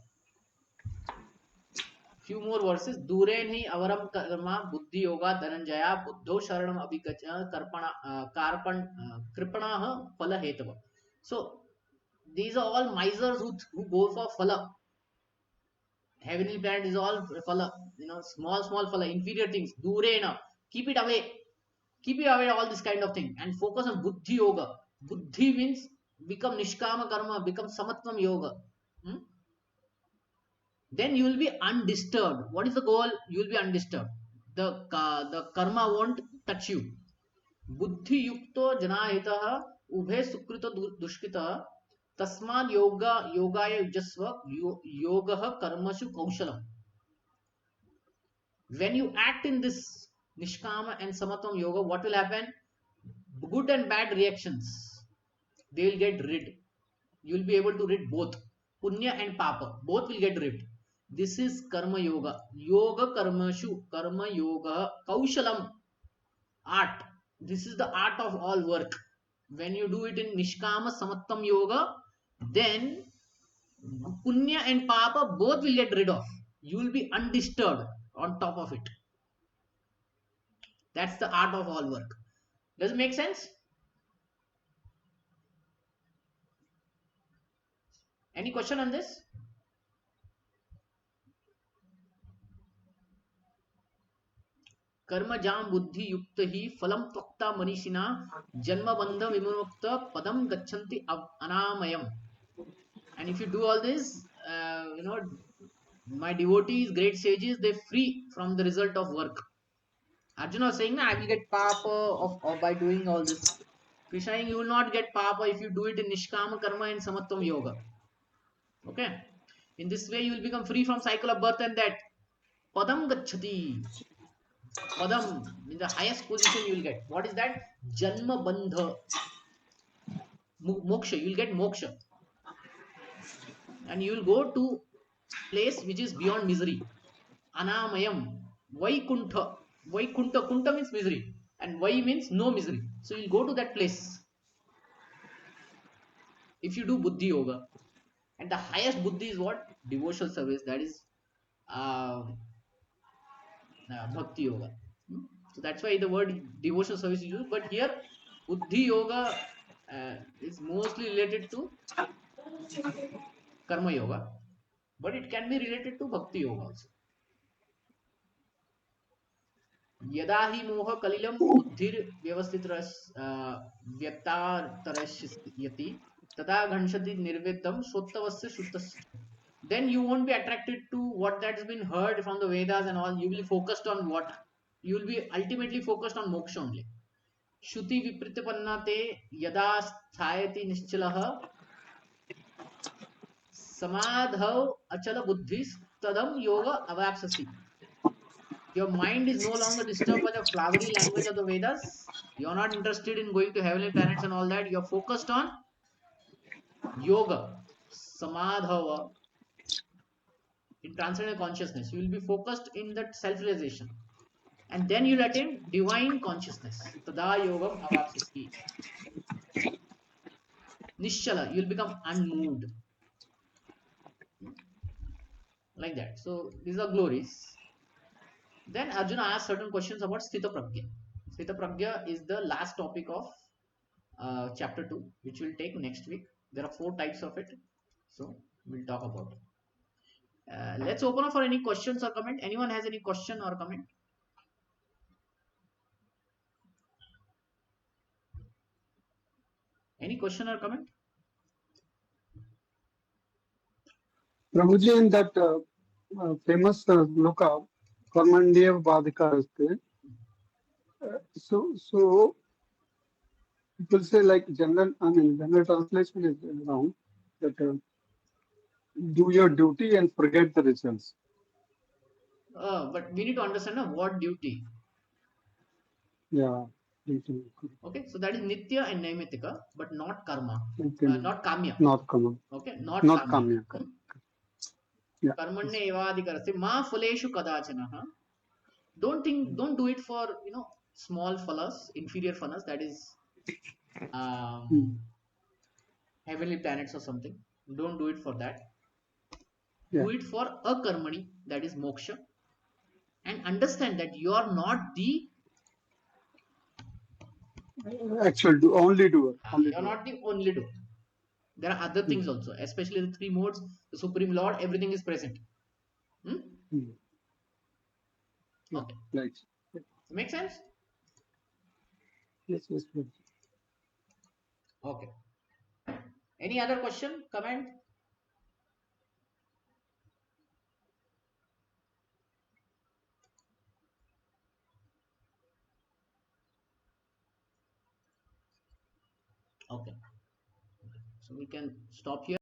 Few more verses. दूरे नहीं अवरम कर्मा बुद्धि योगा धनंजया बुद्धो शरणम अभिगच कर्पणा कार्पण कृपणाः फल हेतव. So these are all misers who go for phala. Heavenly planet is all phala, small phala, inferior things. Durena, keep it away, keep it away, all this kind of thing, and focus on buddhi yoga. Buddhi means become nishkama karma, become samatvam yoga. Hmm? Then you will be undisturbed. What is the goal? You will be undisturbed. The karma won't touch you. Buddhi yukto janahitah ubhe sukrito dushkitah tasmad yogaya yujasva yogah karmashu kaushalam. When you act in this nishkama and samatvam yoga, what will happen? Good and bad reactions, they will get rid. You will be able to rid both. Punya and papa, both will get rid. This is karma yoga. Yoga karmashu, karma yoga kaushalam, art. This is the art of all work. When you do it in nishkama samattam yoga, then punya and papa both will get rid of. You will be undisturbed on top of it. That's the art of all work. Does it make sense? Any question on this? कर्म जाम बुद्धि युक्त ही फलम त्वक्ता मनीषिना जन्म बंध विमुक्त पदम गच्छन्ति अनामयम. And if you do all this, my devotees, great sages, they free from the result of work. Arjuna was saying, I will get papa of by doing all this. Krishna saying, you will not get papa if you do it in Nishkama Karma and Samatvam Yoga. Okay? In this way, you will become free from cycle of birth and death. Padam Gachati. Padam, in the highest position you will get. What is that? Janma Bandha. Moksha. You will get moksha. And you will go to place which is beyond misery. Anamayam. Vaikuntha. Vaikuntha. Kunta means misery. And Vai means no misery. So you'll go to that place if you do Buddhi Yoga. And the highest Buddhi is what? Devotional service. That is uh, Bhakti Yoga. Hmm? So that's why the word devotional service is used. But here, Buddhi Yoga is mostly related to Karma Yoga. But it can be related to Bhakti Yoga also. यदा हि मोह कलिलं बुद्धिर व्यवस्थित व्यक्तारयति तदा घंशति निर्वेदम सोत्तवस्य शुद्धस्य. Then you won't be attracted to what that's been heard from the Vedas and all. You will be focused on what? You will be ultimately focused on moksha only. Shruti vipritipanna te yada sthayati nischalaha samadhav achala buddhis tadam yoga avapsasi. Your mind is no longer disturbed by the flowery language of the Vedas. You're not interested in going to heavenly planets and all that. You're focused on yoga, samadhava, in transcendental consciousness. You will be focused in that self realization. And then you'll attain divine consciousness. Tada yogam avapsasi. Nishala, you'll become unmoved. Like that. So these are glories. Then Arjuna asked certain questions about Sthita Pragya. Sthita Pragya is the last topic of chapter 2, which we'll take next week. There are 4 types of it. So we'll talk about it. Let's open up for any questions or comment. Anyone has any question or comment? Any question or comment?
Prabhuji, in that famous loka, Karmandev Badhika, so people say like general, I mean, general translation is wrong. That do your duty and forget the results.
But we need to understand what duty.
Yeah. Duty.
Okay, so that is Nitya and Naimitika, but not Karma,
Okay.
not Kamya.
Not common.
Okay, not
Not
Kamya.
Kamya. Yeah.
Karmanya evadhikarasya ma phaleshu kadachana. Don't do it for small fellas, inferior fellas, that is
Mm.
heavenly planets or something. Don't do it for that.
Yeah.
Do it for a karmani, that is moksha, and understand that you are not the
Actual do only doer. Only
you're
doer.
not the only doer. There are other
Mm.
things also, especially the 3 modes, the Supreme Lord, everything is present. Hmm?
Mm. Yeah.
Okay.
Right.
Make sense?
Yes. Yes. Yes.
Okay. Any other question, comment? Okay. So we can stop here.